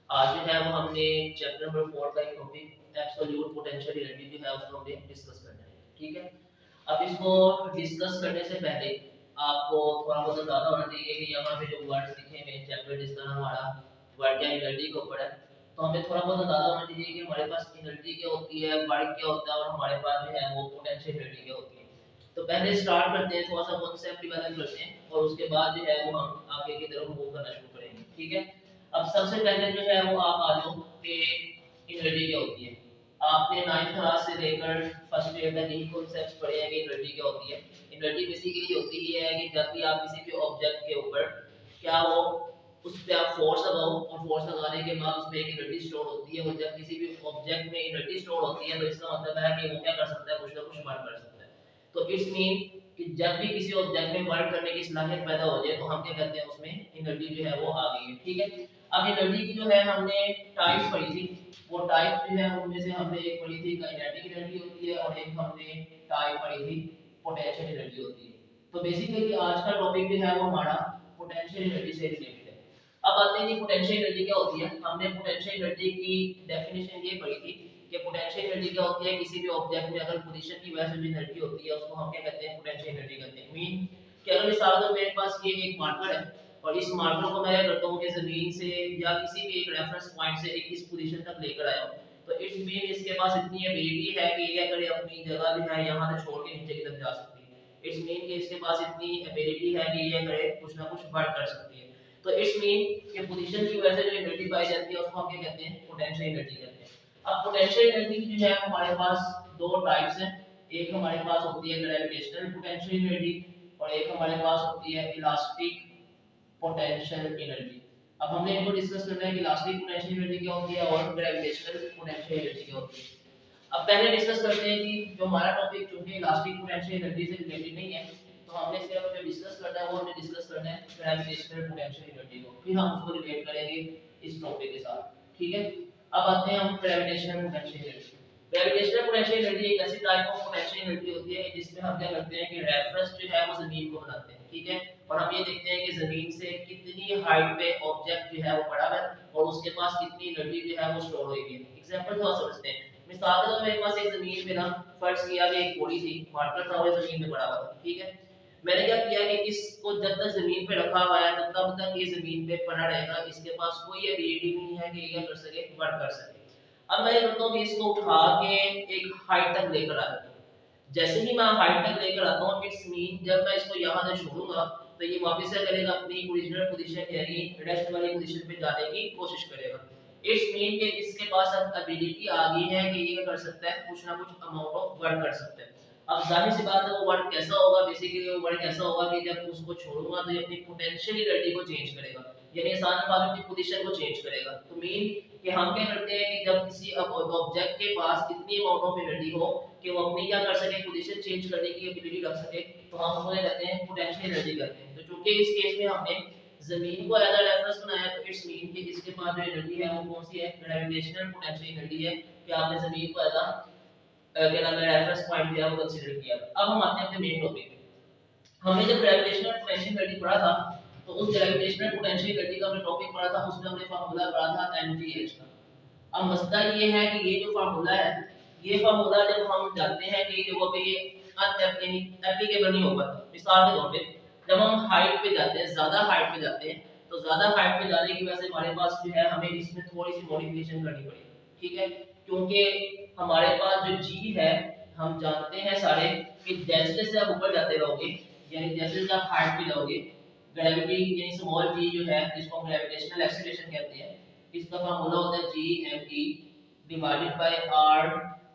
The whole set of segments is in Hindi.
आज जो है वो हमने चैप्टर नंबर 4 का एक टॉपिक एब्सोल्यूट पोटेंशियल एनर्जी जो है उसको हमने डिस्कस करना है। ठीक है, अब इसको डिस्कस करने से पहले आपको थोड़ा बहुत अंदाजा होना चाहिए कि यहाँ पे जो वर्ड्स लिखे हुए हैं चैप्टर जिसका नाम हमारा वर्ड या एनर्जी के ऊपर है, तो हमें थोड़ा बहुत अंदाजा होना चाहिए कि हमारे पास एनर्जी क्या होती है, वर्क क्या होता है और हमारे पास जो है वो पोटेंशियल एनर्जी क्या होती है। तो पहले स्टार्ट करते हैं, थोड़ा सा कॉन्सेप्ट डिवेलप करते हैं और उसके बाद जो है वो हम आगे की तरफ मूव करना शुरू करेंगे। ठीक है, अब सबसे पहले जो है वो आप आ जाओ कि एनर्जी क्या होती है। आपने 9th क्लास से लेकर फर्स्ट ईयर तक यही कॉन्सेप्ट्स पढ़े हैं कि एनर्जी क्या होती है। एनर्जी बेसिकली होती है कि जब भी आप किसी भी ऑब्जेक्ट के ऊपर क्या हो उस पे आप फोर्स लगाओ और फोर्स लगाने के बाद उसमें एक एनर्जी स्टोर होती है, और जब किसी भी ऑब्जेक्ट में एनर्जी स्टोर होती है तो इसका मतलब है कि वो क्या कर सकता है, कुछ ना कुछ वर्क कर सकता है। तो इट्स मीन कि जब भी किसी ऑब्जेक्ट में वर्क करने की सलाहियत पैदा हो जाए तो हम क्या कहते हैं, उसमें एनर्जी जो है वो आ गई है। ठीक है, अब एनर्जी की जो है हमने टाइप्स पढ़ी थी, वो टाइप जो है उनमें से हमने एक पढ़ी थी काइनेटिक एनर्जी होती है और एक हमने टाइप पढ़ी थी पोटेंशियल एनर्जी होती है। तो बेसिकली आज का टॉपिक जो है वो हमारा पोटेंशियल एनर्जी से रिलेटेड है। अब आते हैं कि पोटेंशियल एनर्जी क्या होती है। हमने पोटेंशियल एनर्जी की डेफिनेशन ये पढ़ी थी कि पोटेंशियल एनर्जी क्या होती है, किसी भी ऑब्जेक्ट में अगर पोजीशन की वजह से जो एनर्जी होती है उसको हम क्या कहते हैं, पोटेंशियल एनर्जी कहते हैं। मीन कि अगर मिसाल दो मेरे पास ये एक मार्कर है और इस मार्कर को मैं क्या करता हूँ कि जमीन से या किसी भी एक रेफरेंस पॉइंट से एक इस पोजीशन तक लेकर आया हूँ, तो इट्स मीन इसके पास इतनी एबिलिटी है कि ये अगर अपनी जगह जो है यहाँ से छोड़ के नीचे की तरफ जा सकती है। इट्स मीन कि इसके पास इतनी एबिलिटी है कि ये करे कुछ ना कुछ वर्क कर सकती है। तो इट्स मीन कि पोजीशन की वजह से जो एनर्जी पाई जाती है उसको हम क्या कहते हैं, पोटेंशियल एनर्जी कहते हैं। अब पोटेंशियल एनर्जी की जो है हमारे पास दो टाइप्स हैं। एक हमारे पास होती है ग्रेविटेशनल पोटेंशियल एनर्जी और एक हमारे पास होती है इलास्टिक पोटेंशियल एनर्जी। अब हमने इनको डिस्कस करना है कि इलास्टिक पोटेंशियल एनर्जी क्या होती है और ग्रेविटेशनल पोटेंशियल एनर्जी क्या होती है। अब पहले डिस्कस करते हैं कि जो हमारा टॉपिक चूंकि इलास्टिक पोटेंशियल एनर्जी से रिलेटेड नहीं है, तो हमने सिर्फ जो डिस्कस करना है वो हमने डिस्कस करना है ग्रेविटेशनल पोटेंशियल एनर्जी को, फिर हम उसको रिलेट करेंगे इस टॉपिक के साथ। ठीक है, अब आते हैं हम gravitational potential energy. Gravitational potential energy एक ऐसी टाइप ऑफ पोटेंशियल एनर्जी होती है जिसमें हम क्या करते हैं कि रेफरेंस जो है वो जमीन को बनाते हैं। ठीक है, और हम ये देखते हैं कि जमीन से कितनी हाइट पे ऑब्जेक्ट जो है वो पड़ा है और उसके पास कितनी एनर्जी जो है वो स्टोर हुई है। एग्जांपल थोड़ा समझते हैं। मिसाल के तौर मेरे पास एक जमीन पे ना फर्ज किया कि एक बोरी थी, मार्कर था वो जमीन में पड़ा हुआ था। ठीक है, मैंने क्या किया कि इसको जब तक जमीन पे रखा हुआ है तब तक ये जमीन पे पड़ा रहेगा, इसके पास कोई एबिलिटी नहीं है कि ये कर सके, वर्क कर सके। अब मैं करता हूँ कि इसको उठा के एक हाइट तक लेकर आ जाता हूँ। जैसे ही मैं हाइट तक लेकर आता हूँ इट्स मीन जब मैं इसको यहाँ से छोड़ूंगा तो ये वापस से करेगा अपनी ओरिजिनल पोजीशन यानी रेस्ट वाली पोजीशन पे जाने की कोशिश करेगा। इट्स मीन कि इसके पास अब एबिलिटी आ गई है कि ये कर सकता है, कुछ ना कुछ अमाउंट ऑफ वर्क कर सकता है। अब जाहिर सी बात है वो वर्क कैसा होगा, बेसिकली वो वर्क ऐसा होगा कि जब उसको छोड़ूंगा तो ये अपनी पोटेंशियल एनर्जी को चेंज करेगा, यानी आसान बात है अपनी पोजीशन को चेंज करेगा। तो मीन कि हम क्या करते हैं कि जब किसी ऑब्जेक्ट के पास इतनी अमाउंट ऑफ एनर्जी हो कि वो अपनी क्या कर सके, पोजीशन चेंज करने की एबिलिटी रख सके, तो हम उसको कहते हैं पोटेंशियल एनर्जी कहते हैं। तो चूंकि इस केस में हमने जमीन को एज अ रेफरेंस बनाया तो इट्स मीन कि इसके पास जो एनर्जी है वो कौन सी है, ग्रेविटेशनल पोटेंशियल एनर्जी है कि आपने जमीन को एज अ क्या नाम है रेफरेंस पॉइंट दिया, वो कंसीडर किया। अब हम आते हैं अपने मेन टॉपिक पे। हमने जब ग्रेविटेशनल पोटेंशियल एनर्जी पढ़ा था तो उस ग्रेविटेशनल पोटेंशियल एनर्जी का हमने टॉपिक पढ़ा था, उसमें हमने फार्मूला पढ़ा था mgh का। अब मसला ये है कि ये जो फार्मूला है, ये फार्मूला जब हम जानते हैं कि जगह पे ये एप्लीकेबल नहीं हो पाता। मिसाल के तौर पे जब हम हाइट पे जाते हैं, ज्यादा हाइट पे जाते हैं, तो ज्यादा हाइट पे जाने की वजह से हमारे पास जो है हमें इसमें थोड़ी सी मॉडिफिकेशन करनी पड़ेगी। ठीक है, क्योंकि हमारे पास जो जी है, हम जानते हैं सारे कि जैसे जैसे आप ऊपर जाते रहोगे यानी जैसे जैसे आप हाइट पे जाओगे, ग्रेविटी यानी स्मॉल जी जो है जिसको हम ग्रेविटेशनल एक्सीलरेशन कहते हैं, इसका फार्मूला होता है G M E divided by R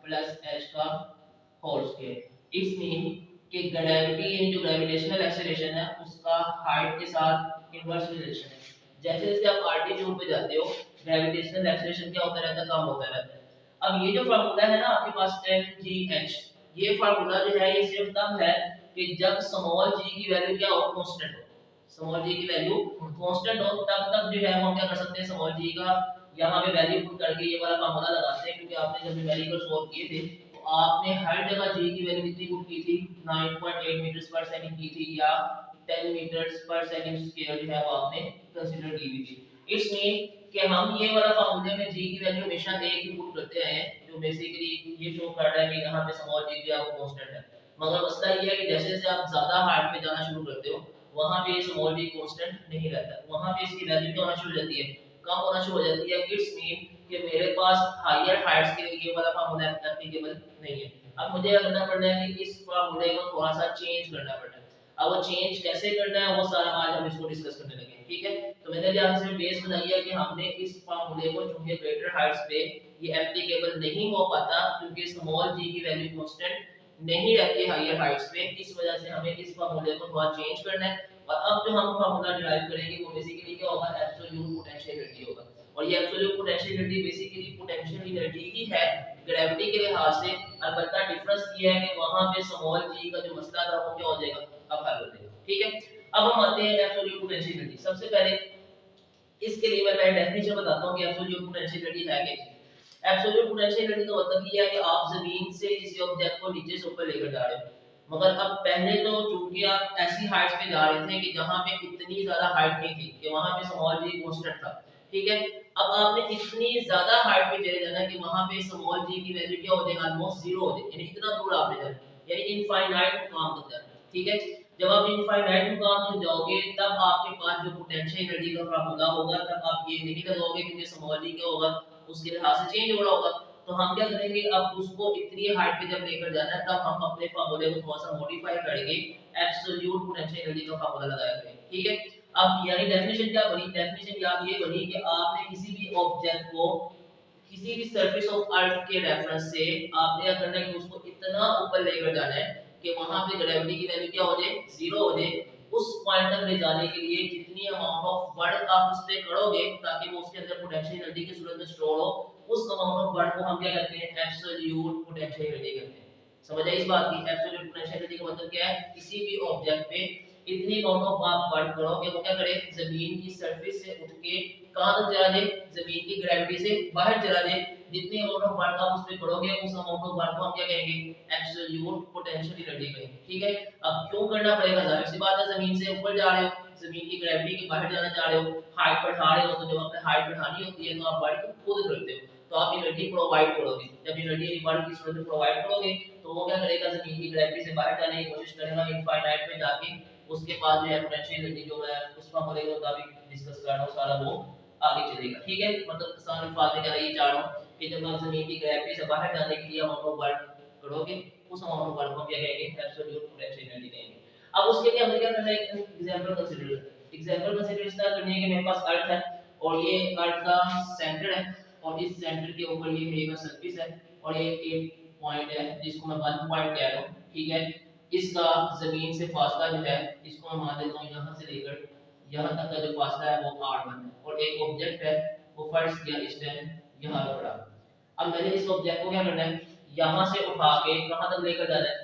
plus H का होल स्क्वायर। इट्स मीन कि ग्रेविटी यानी जो ग्रेविटेशनल एक्सीलरेशन है उसका हाइट के साथ इनवर्स रिलेशन है। जैसे जैसे आप आल्टीट्यूड पे जाते हो ग्रेविटेशनल एक्सीलरेशन क्या होता रहता है, कम होता रहता है। अब ये जो फार्मूला है ना आपके पास एम जी एच, ये फार्मूला जो है ये सिर्फ तब है कि जब स्मॉल जी की वैल्यू क्या हो, कांस्टेंट हो। स्मॉल जी की वैल्यू कांस्टेंट हो तब तक जो है हम क्या कर सकते हैं, स्मॉल जी का यहाँ पे वैल्यू पुट करके ये वाला फार्मूला लगाते हैं। क्योंकि आपने जब न्यूमेरिकल सॉल्व किए थे तो आपने हर जगह जी की वैल्यू कितनी पुट की थी, 9.8 मीटर्स पर सेकंड की थी या 10 मीटर्स पर सेकंड स्क्वायर जो है वो आपने कंसीडर की हुई थी। इट्स मीन कि हम ये वाला फार्मूले में जी की वैल्यू हमेशा एक ही पुट करते आए हैं, जो बेसिकली ये शो कर रहा है कि यहाँ पे स्मॉल जी जो है वो कांस्टेंट है। मगर मसला ये है कि जैसे जैसे आप ज्यादा हार्ड पे जाना शुरू करते हो, वहां पे स्मॉल जी कांस्टेंट नहीं रहता, वहां पे इसकी वैल्यू क्या होना शुरू हो जाती है, कम होना शुरू हो जाती है। इट्स मीन कि मेरे पास हायर हाइट्स के लिए ये वाला फार्मूला एप्लीकेबल नहीं है। अब मुझे करना पड़ना है कि इस फार्मूले को थोड़ा सा चेंज करना पड़ना है। अब वो चेंज कैसे करना है वो सारा आज हम इसको डिस्कस करने लगे हैं, ठीक है। तो मैंने यहाँ से बेस बनाई है कि हमने इस फार्मूले को चूंकि ग्रेटर हाइट्स पे ये एप्लीकेबल नहीं हो पाता, क्योंकि स्मॉल जी की वैल्यू कांस्टेंट नहीं रहती हायर हाइट्स पे, इस वजह से हमें इस फार्मूले को थोड़ा चेंज करना है। और अब जो हम फार्मूला डिराइव करेंगे वो बेसिकली क्या होगा, एब्सोल्यूट पोटेंशियल एनर्जी होगा। और ये absolute potential energy basically potential energy ही है ग्रेविटी के लिहाज से। अलबत्ता डिफरेंस ये है कि वहां पे स्मॉल जी का जो मसला था वो क्या हो जाएगा, अब हल हो जाएगा, ठीक है। अब हम आते हैं एब्सोल्यूट पोटेंशियल एनर्जी। सबसे पहले इसके लिए मैं पहले डेफिनेशन बताता हूं कि एब्सोल्यूट पोटेंशियल एनर्जी है क्या। एब्सोल्यूट पोटेंशियल एनर्जी का मतलब ये है कि आप जमीन से किसी ऑब्जेक्ट को नीचे से ऊपर लेकर जा रहे हो, मगर अब पहले तो चूंकि आप ऐसी हाइट्स पे जा रहे थे कि जहां पे इतनी ज्यादा हाइट नहीं थी कि वहां पे स्मॉल जी कांस्टेंट था, ठीक है। अब आपने इतनी ज्यादा हाइट पे चले जाना कि वहां पे स्मॉल जी की वैल्यू क्या हो जाएगा, ऑलमोस्ट जीरो हो जाएगी, यानी इतना दूर आपने जाना, यानी इनफाइनाइट मुकाम तक जाना, ठीक है। जब आप इनफाइनाइट मुकाम तक जाओगे तब आपके पास जो पोटेंशियल एनर्जी का फार्मूला होगा तब आप ये नहीं लगाओगे, क्योंकि स्मॉल जी क्या होगा उसके लिहाज से चेंज हो रहा होगा। तो हम क्या करेंगे, अब उसको इतनी हाइट पे जब लेकर जाना है तब हम अपने फार्मूले को थोड़ा सा मॉडिफाई करके एब्सोल्यूट पोटेंशियल एनर्जी का फार्मूला लगाया करेंगे, ठीक है। अब यानी डेफिनेशन क्या बनी, डेफिनेशन याद ये बनी कि आपने किसी भी ऑब्जेक्ट को किसी भी सरफेस ऑफ अर्थ के रेफरेंस से आपने क्या करना है कि उसको इतना ऊपर लेकर जाना है कि वहां पे ग्रेविटी की वैल्यू क्या हो जाए, जीरो हो जाए। उस पॉइंट तक ले जाने के लिए जितनी अमाउंट ऑफ वर्क आप उस पे करोगे ताकि वो उसके अंदर पोटेंशियल एनर्जी की सूरत में स्टोर हो, उस अमाउंट ऑफ वर्क को हम क्या करते हैं, एब्सोल्यूट पोटेंशियल एनर्जी कहते हैं। समझ आई इस बात की, एब्सोल्यूट पोटेंशियल एनर्जी का मतलब क्या है, किसी भी ऑब्जेक्ट पे इतनी अमाउंट ऑफ आप वर्क करो कि वो क्या करे, जमीन की सरफेस से उठ के कहां तक चला जाए, जमीन की ग्रेविटी से बाहर चला जाए। जितनी अमाउंट ऑफ वर्क आप उस पे करोगे उस अमाउंट ऑफ वर्क को हम क्या कहेंगे, एब्सोल्यूट पोटेंशियल एनर्जी कहेंगे, ठीक है। अब क्यों करना पड़ेगा, जाहिर सी बात है जमीन से ऊपर जा रहे हो, जमीन की ग्रेविटी के बाहर जाना चाह रहे हो, हाइट बढ़ा रहे हो, तो जब आपने हाइट बढ़ानी होती है तो आप वर्क खुद करते हो, तो आप एनर्जी प्रोवाइड करोगे। जब एनर्जी वर्क की सूरत में प्रोवाइड करोगे तो वो क्या करेगा, जमीन की ग्रेविटी से बाहर जाने की कोशिश करेगा इनफाइनाइट में जाके। उसके बाद जो है पोटेंशियल एनर्जी जो मैं उस फॉर्मूले के मुताबिक डिस्कस कर रहा हूं सारा वो आगे चलेगा, ठीक है। मतलब आसान अल्फाज में कह रहा ये चाह रहा हूं कि जब आप जमीन की ग्रेविटी से बाहर जाने के लिए अमाउंट ऑफ वर्क करोगे उस अमाउंट ऑफ वर्क को क्या कहेंगे, एब्सोल्यूट पोटेंशियल एनर्जी कहेंगे। अब उसके लिए हमें क्या करना है, एक एग्जांपल कंसीडर करना है। एग्जांपल कंसीडर इस तरह करनी है कि मेरे पास अर्थ है और ये अर्थ का सेंटर है और इस सेंटर के ऊपर ये मेरा सरफेस है और ये एक पॉइंट है जिसको मैं 1 पॉइंट कह रहा हूं, ठीक है। इसका जमीन से फासला जो है इसको मैं मान लेता हूं यहां से लेकर यहां तक का जो फासला है वो r1 है और एक ऑब्जेक्ट है वो फर्श किया इस टाइम यहां पे पड़ा। अब मैंने इस ऑब्जेक्ट को क्या करना है, यहां से उठा के कहां तक लेकर जाना है,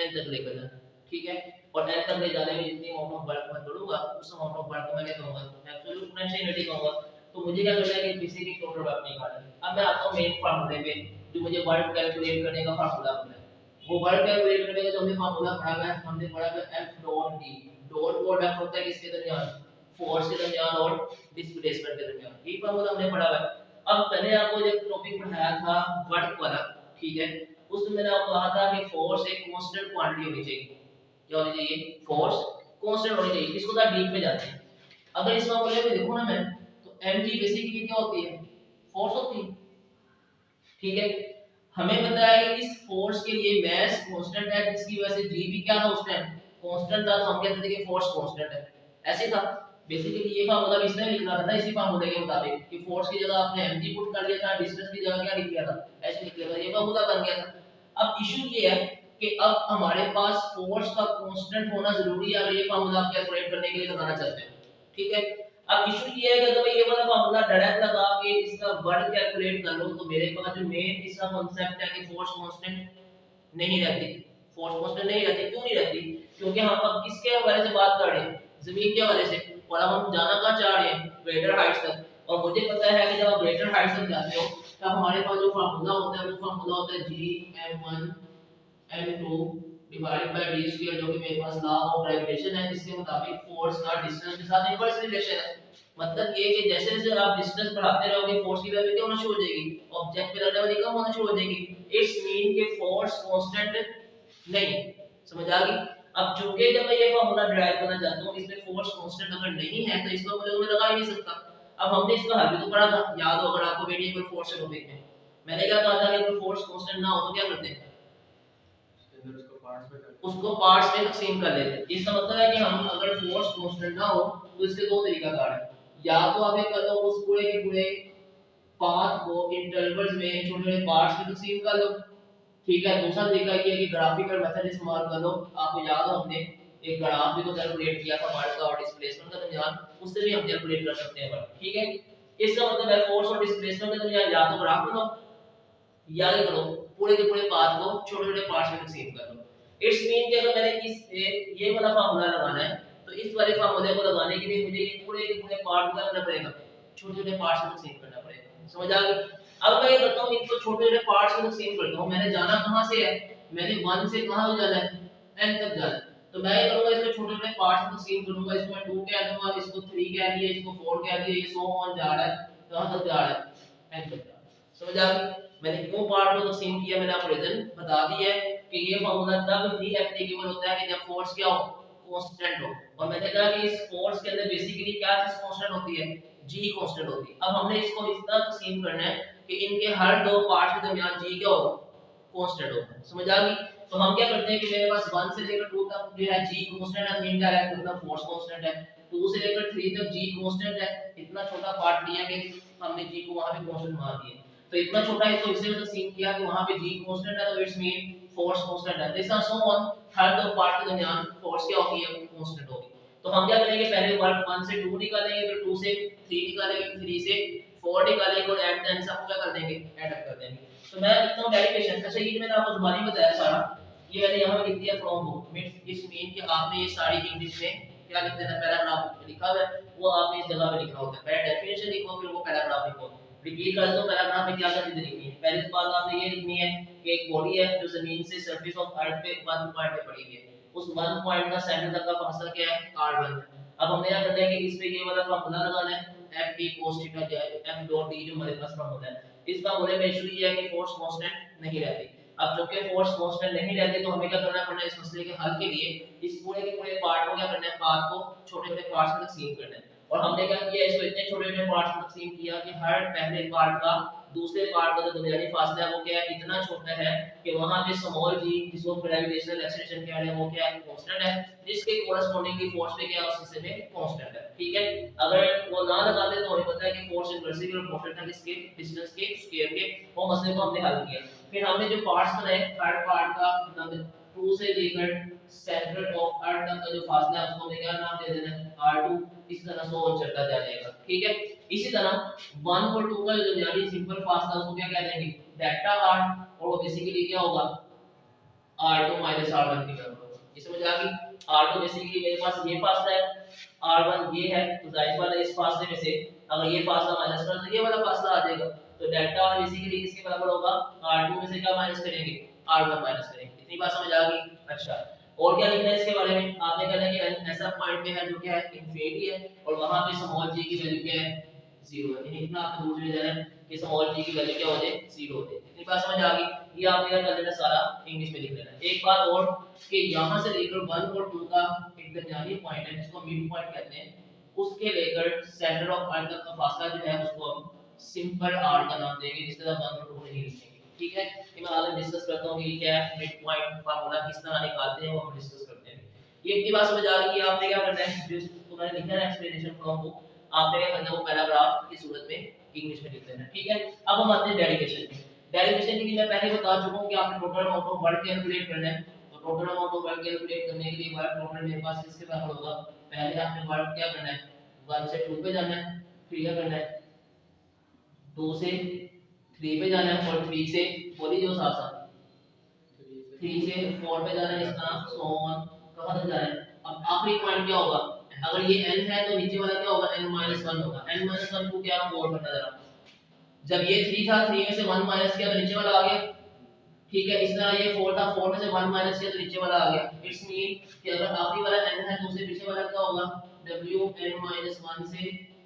n तक लेकर जाना है, ठीक है। और n तक ले जाने में जितनी अमाउंट ऑफ वर्क मैं करूंगा उस अमाउंट ऑफ वर्क को मैं क्या कहूंगा, एब्सोल्यूट पोटेंशियल एनर्जी कहूंगा। तो मुझे क्या करना है कि बेसिकली टोटल वर्क निकालना है। अब मैं आता हूं मेन फार्मूले पे, जो मुझे वर्क कैलकुलेट करने का फार्मूला पता है। वो वर्क कैलकुलेट करने का जो हमने फार्मूला पढ़ा है, हमने पढ़ा है F dot D। Dot product होता है किसके दरमियान, फोर्स के दरमियान और डिस्प्लेसमेंट के दरमियान, ये फार्मूला हमने पढ़ा है। अब मैंने आपको जब टॉपिक पढ़ाया था वर्क वाला, ठीक है, उसमें मैंने आपको कहा था कि फोर्स एक कांस्टेंट क्वांटिटी होनी चाहिए। क्या होनी चाहिए, फोर्स कांस्टेंट होनी चाहिए। इसको तो डीप में जाते हैं। अगर इस फार्मूले में देखो ना मैं, तो mg बेसिकली क्या होती है, फोर्स होती है, ठीक है। हमें पता है कि इस फोर्स के लिए मास कांस्टेंट है जिसकी वजह से g भी क्या था उस टाइम कांस्टेंट था, तो हम कहते थे कि फोर्स कांस्टेंट है, ऐसे था। बेसिकली ये फार्मूला भी इसने लिखना था ना इसी फार्मूले के मुताबिक कि फोर्स की जगह आपने mg पुट कर दिया था, डिस्टेंस की जगह क्या लिख दिया था, ऐसे लिख दिया था, ये फार्मूला बन गया था। अब इशू ये है कि अब हमारे पास फोर्स का कांस्टेंट होना जरूरी है अगर ये फार्मूला आप कैलकुलेट करने के लिए लगाना चाहते हैं, ठीक है। अब इशू ये है कि अगर मैं ये वाला फार्मूला डायरेक्ट लगा के इसका वर्क कैलकुलेट कर लूं तो मेरे पास जो मेन इसका कांसेप्ट है कि फोर्स कांस्टेंट नहीं रहती। फोर्स कांस्टेंट नहीं रहती, क्यों नहीं रहती, क्योंकि हम अब किसके हवाले से बात कर रहे हैं, जमीन के हवाले से, और अब हम जाना कहां चाह रहे हैं, ग्रेटर हाइट्स तक। और मुझे पता है कि जब आप ग्रेटर हाइट्स तक जाते हो तब हमारे पास जो फार्मूला होता है वो फार्मूला होता है Gm1 m2 divided by d square, जो कि मेरे पास लॉ ऑफ ग्रेविटेशन है, जिसके मुताबिक फोर्स का डिस्टेंस के साथ इनवर्स रिलेशन है। मतलब ये कि जैसे जैसे आप डिस्टेंस बढ़ाते रहोगे फोर्स की वैल्यू क्या होना शुरू हो जाएगी, ऑब्जेक्ट पे लगने वाली कम होना शुरू हो जाएगी। इट्स मीन कि फोर्स कांस्टेंट नहीं। समझ आ गई। अब चूंकि जब मैं ये फार्मूला डिराइव करना चाहता हूँ, इसमें फोर्स कांस्टेंट अगर नहीं है तो इसको मैं लगा ही नहीं सकता। अब हमने इसका हल भी तो पढ़ा था, याद हो अगर आपको वेरिएबल फोर्स के टॉपिक में मैंने क्या कहा था कि अगर फोर्स कांस्टेंट ना हो तो क्या करते हैं, उसको पार्ट्स में तकसीम कर लेते हैं। इसका मतलब है कि हम अगर फोर्स कांस्टेंट ना हो तो इसके दो तरीका कार है। या तो आप एक कर लो उस पूरे के पूरे पाथ को इंटरवल्स में छोटे छोटे पार्ट्स में तकसीम कर लो, ठीक है। दूसरा तरीका ये है कि ग्राफिकल मेथड इस्तेमाल कर लो। आपको याद हो हमने एक ग्राफ भी तो कैलकुलेट किया था वर्क का और डिस्प्लेसमेंट का दरमियान, उससे भी हम कैलकुलेट कर सकते हैं वर्क, ठीक है। इसका मतलब है फोर्स और डिस्प्लेसमेंट के दरमियान या तो ग्राफ बनाओ या ये करो पूरे के पूरे पाथ को छोटे छोटे पार्ट्स में तकसीम कर लो। इट्स मीन कि अगर मैंने ये वाला फार्मूला लगाना है तो इस वाले फार्मूले को लगाने के लिए मुझे ये पूरे के पूरे पार्ट को करना पड़ेगा, छोटे छोटे पार्ट्स में तकसीम करना पड़ेगा। समझ आ गई। अब मैं ये करता हूं इनको छोटे छोटे पार्ट्स में तकसीम करता हूं। मैंने जाना कहां से है, मैंने 1 से कहां जाना है, n तक जाना है। तो मैं ये करूंगा इसको छोटे छोटे पार्ट्स में तकसीम करूंगा। इसको मैं 2 कह दूंगा, इसको 3 कह दिया, इसको 4 कह दिया, ये सो ऑन जा रहा है, कहां तक जा रहा है, n तक जा रहा है। समझ आ गई। मैंने क्यों पार्ट को तकसीम किया, मैंने आपको रीजन बता दिया है कि ये फार्मूला तब ही एप्लीकेबल होता है कि जब फोर्स क्या हो, कांस्टेंट हो। और मैंने कहा कि इस फोर्स के अंदर बेसिकली क्या चीज कांस्टेंट होती है, जी कांस्टेंट होती है। अब हमने इसको इस तरह तकसीम करना है कि इनके हर दो पार्ट्स के दरमियान जी क्या होगा, कांस्टेंट होगा। समझ आ गई। तो हम क्या करते हैं कि मेरे पास 1 से लेकर 2 तक जो है जी कांस्टेंट है, इनडायरेक्ट मतलब फोर्स कांस्टेंट है। 2 से लेकर 3 तक जी कांस्टेंट है। इतना छोटा पार्ट लिया कि हमने जी को वहां पे कांस्टेंट मान दिया। तो इतना छोटा है तो इसे भी तकसीम किया कि वहां पे जी कांस्टेंट है तो इट्स मीन फोर्स कांस्टेंट है। दिस आर सो ऑन, हर दो पार्ट के दरमियान फोर्स क्या होगी है, कांस्टेंट होगी। तो हम क्या करेंगे, पहले वर्क 1 से 2 निकालेंगे, फिर 2 से 3 निकालेंगे, 3 से 4 निकालेंगे और एट द एंड सब क्या कर देंगे, ऐड अप कर देंगे। तो मैं लिखता हूं डेरिवेशन। अच्छा ये मैंने आपको जुबानी बताया सारा, ये मैंने यहां लिख दिया फ्रॉम बुक मींस इस मीन कि आपने ये सारी इंग्लिश में क्या लिख देना, पैराग्राफ में लिखा हुआ है वो आपने इस जगह पे लिखना होता है। पहले डेफिनेशन लिखो फिर वो पैराग्राफ लिखो। रिपीट कर दो पैराग्राफ में क्या क्या चीजें लिखनी है। पहली बात आपने ये लिखनी है कि एक बॉडी है जो जमीन से सरफेस ऑफ अर्थ पे 1 पॉइंट पे पड़ी हुई है, उस 1 पॉइंट का सेंटर तक का फासला क्या है, r1। अब हमने क्या करना है कि इस पे ये वाला फार्मूला लगाना है, f d cos थीटा क्या है, f डॉट d जो हमारे पास फार्मूला है। इस फार्मूले में इशू ये है कि फोर्स कांस्टेंट नहीं रहती। अब चूंकि फोर्स कांस्टेंट नहीं रहती तो हमें क्या करना पड़ना है, इस मसले के हल के लिए इस पूरे के पूरे पार्ट को क्या करना है, पाथ को छोटे छोटे पार्ट्स में तकसीम करना है। और हमने क्या किया, इसको इतने छोटे छोटे पार्ट्स में तकसीम किया कि हर पहले पार्ट का दूसरे पार्ट का जो दरमियानी फासला है वो क्या है, इतना छोटा है कि वहां पे स्मॉल g जिसको ग्रेविटेशनल एक्सेलरेशन कह रहे हैं वो क्या है, कांस्टेंट है, जिसके कोरेस्पोंडिंगली फोर्स पे क्या है उस हिस्से में कांस्टेंट है। ठीक है। अगर वो ना लगाते तो हमें पता है कि फोर्स इनवर्सली प्रोपोर्शनल था किसके, डिस्टेंस के स्क्वायर के। वो मसले को हमने हल किया। फिर हमने जो पार्ट्स बनाए, हर पार्ट का मतलब 2 से लेकर सेंटर ऑफ अर्थ तक का जो फासला है उसको हमें क्या नाम दे देना है, r2। इस तरह से और चलता जाएगा, ठीक है। इसी तरह 1 और 2 का जो यानी सिंपल फासला उसको क्या कह देंगे, डेल्टा r। और वो बेसिकली क्या होगा, r2 r1 की बराबर होगा। ये समझ आ गई। r2 बेसिकली मेरे पास ये फासला है, r1 ये है, तो जाहिर बात है इस फासले में से अगर ये फासला माइनस कर तो ये वाला फासला आ जाएगा। तो डेल्टा r बेसिकली किसके बराबर होगा, r2 में से क्या माइनस करेंगे, r1 माइनस करेंगे। इतनी बात समझ आ गई। अच्छा और क्या लिखना है इसके बारे में, आपने कहना है कि ऐसा पॉइंट पे है जो क्या है, इंफिनिटी है, और वहां पे स्मॉल g की वैल्यू क्या है, 0 है। यानी इतना आपको दूर ले जाना है कि स्मॉल g की वैल्यू क्या हो जाए, 0 हो जाए। इतनी बात समझ आ गई। ये आपने क्या कर लेना, सारा इंग्लिश में लिख लेना। एक बात और कि यहां से लेकर 1 और 2 का एक दरमियानी पॉइंट है जिसको मिड पॉइंट कहते हैं, उसके लेकर सेंटर ऑफ अर्थ तक का फासला जो है उसको हम सिंपल r का नाम देंगे, जिस तरह 1 और 2 नहीं लिखेंगे। ठीक है। ये मैं आगे डिस्कस करता हूं कि क्या है मिड पॉइंट फार्मूला किस तरह निकालते हैं, वो हम डिस्कस करते हैं। ये इतनी बात समझ आ रही है। आपने क्या करना है, जो तो मैंने लिखा है एक्सप्लेनेशन फ्रॉम बुक, आपने क्या करना है वो पैराग्राफ की सूरत में इंग्लिश में लिख देना है। ठीक है। अब हम आते हैं डेरिवेशन पे। डेरिवेशन के लिए मैं पहले बता चुका हूं कि आपने total amount of work calculate करना है। तो total amount of work calculate करने के लिए वर्क टोटल मेरे पास किसके बराबर होगा, पहले आपने वर्क क्या करना है, 1 से 2 पे जाना है, फिर क्या करना है 2 से 3 पे जाना है, और 3 से बोली जो साथ साथ 3 से 4 पे जाना है, इस तरह सो ऑन कहां तक जाना है। अब आखिरी पॉइंट क्या होगा, अगर ये n है तो नीचे वाला क्या होगा, n-1 होगा। n-1 को क्या हम गौर करना जरा, जब ये 3 था 3 में से 1 माइनस किया तो नीचे वाला आ गया, ठीक है, इस तरह ये 4 था, 4 में से 1 माइनस किया तो नीचे वाला आ गया। इट्स मीन कि अगर आखिरी वाला n है तो उससे पीछे वाला क्या होगा, w n माइनस 1 से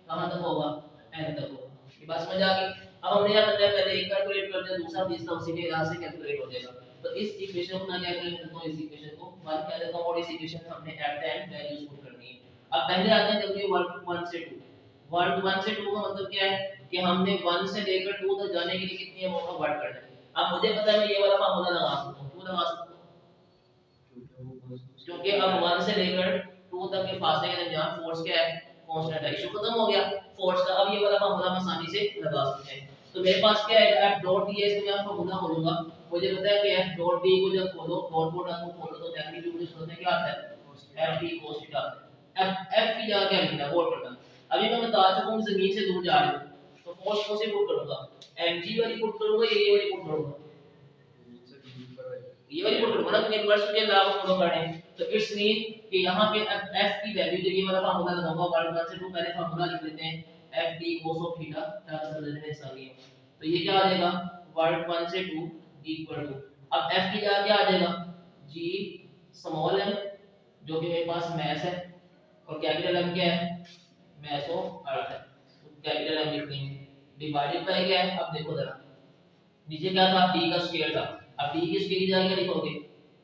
कहां तक होगा, n तक होगा। ये बात समझ आ गई। अब हमने क्या करना है, पहले एक कैलकुलेट करते हैं, दूसरा तीसरा उसी के यहां से कैलकुलेट हो जाएगा। तो इस इक्वेशन को मैं क्या करता हूं, इस इक्वेशन को 1 कह देता हूं और इस इक्वेशन में हमने at the end values put करनी है। अब पहले आते हैं जल्दी वर्ड 1 से 2। वर्ड 1 से 2 का मतलब क्या है कि हमने 1 से लेकर 2 तक जाने के लिए कितनी अमाउंट का वर्ड करना है। अब मुझे पता है मैं ये वाला फार्मूला लगा सकता हूं, क्यों लगा सकता हूं, क्योंकि अब 1 से लेकर 2 तक के फासले के दरमियान फोर्स क्या है, कांस्टेंट है। इशू खत्म हो गया फोर्स का। अब ये वाला फार्मूला हम आसानी से लगा सकते हैं। तो मेरे पास क्या है, f डॉट ds को मैं फार्मूला खोलूंगा। मुझे पता है कि f डॉट d को जब खोलो, डॉट प्रोडक्ट को खोलो तो मैग्नीट्यूड की सूरत में क्या आता है, f d cos थीटा आता है। f की जगह क्या लिखना है, वोल्ट करना। अभी मैं बता चुका हूं जमीन से दूर जा रहे हो तो फोर्स को से पुट करूंगा, mg वाली पुट करूंगा, ये वाली पुट करूंगा, ये वाली पुट करूंगा ना, तो इन्वर्स के लॉ को फॉलो करें। तो इट्स मीन कि यहां पे f की वैल्यू जो ये वाला फार्मूला लगाऊंगा, वर्ड 1 से 2 पहले फार्मूला लिख लेते हैं, f d cos of theta ताकि समझने में आसानी हो। तो ये क्या आ जाएगा, वर्ड 1 से 2 इक्वल टू, अब f की जगह क्या आ जाएगा, g स्मॉल m जो कि मेरे पास मैस है, और कैपिटल m क्या है, मैसो अर्थ है, तो कैपिटल m लिख देंगे, डिवाइडेड बाय क्या है, अब देखो जरा नीचे क्या था, d का स्क्वायर था। अब d के स्क्वायर की जगह क्या लिखोगे,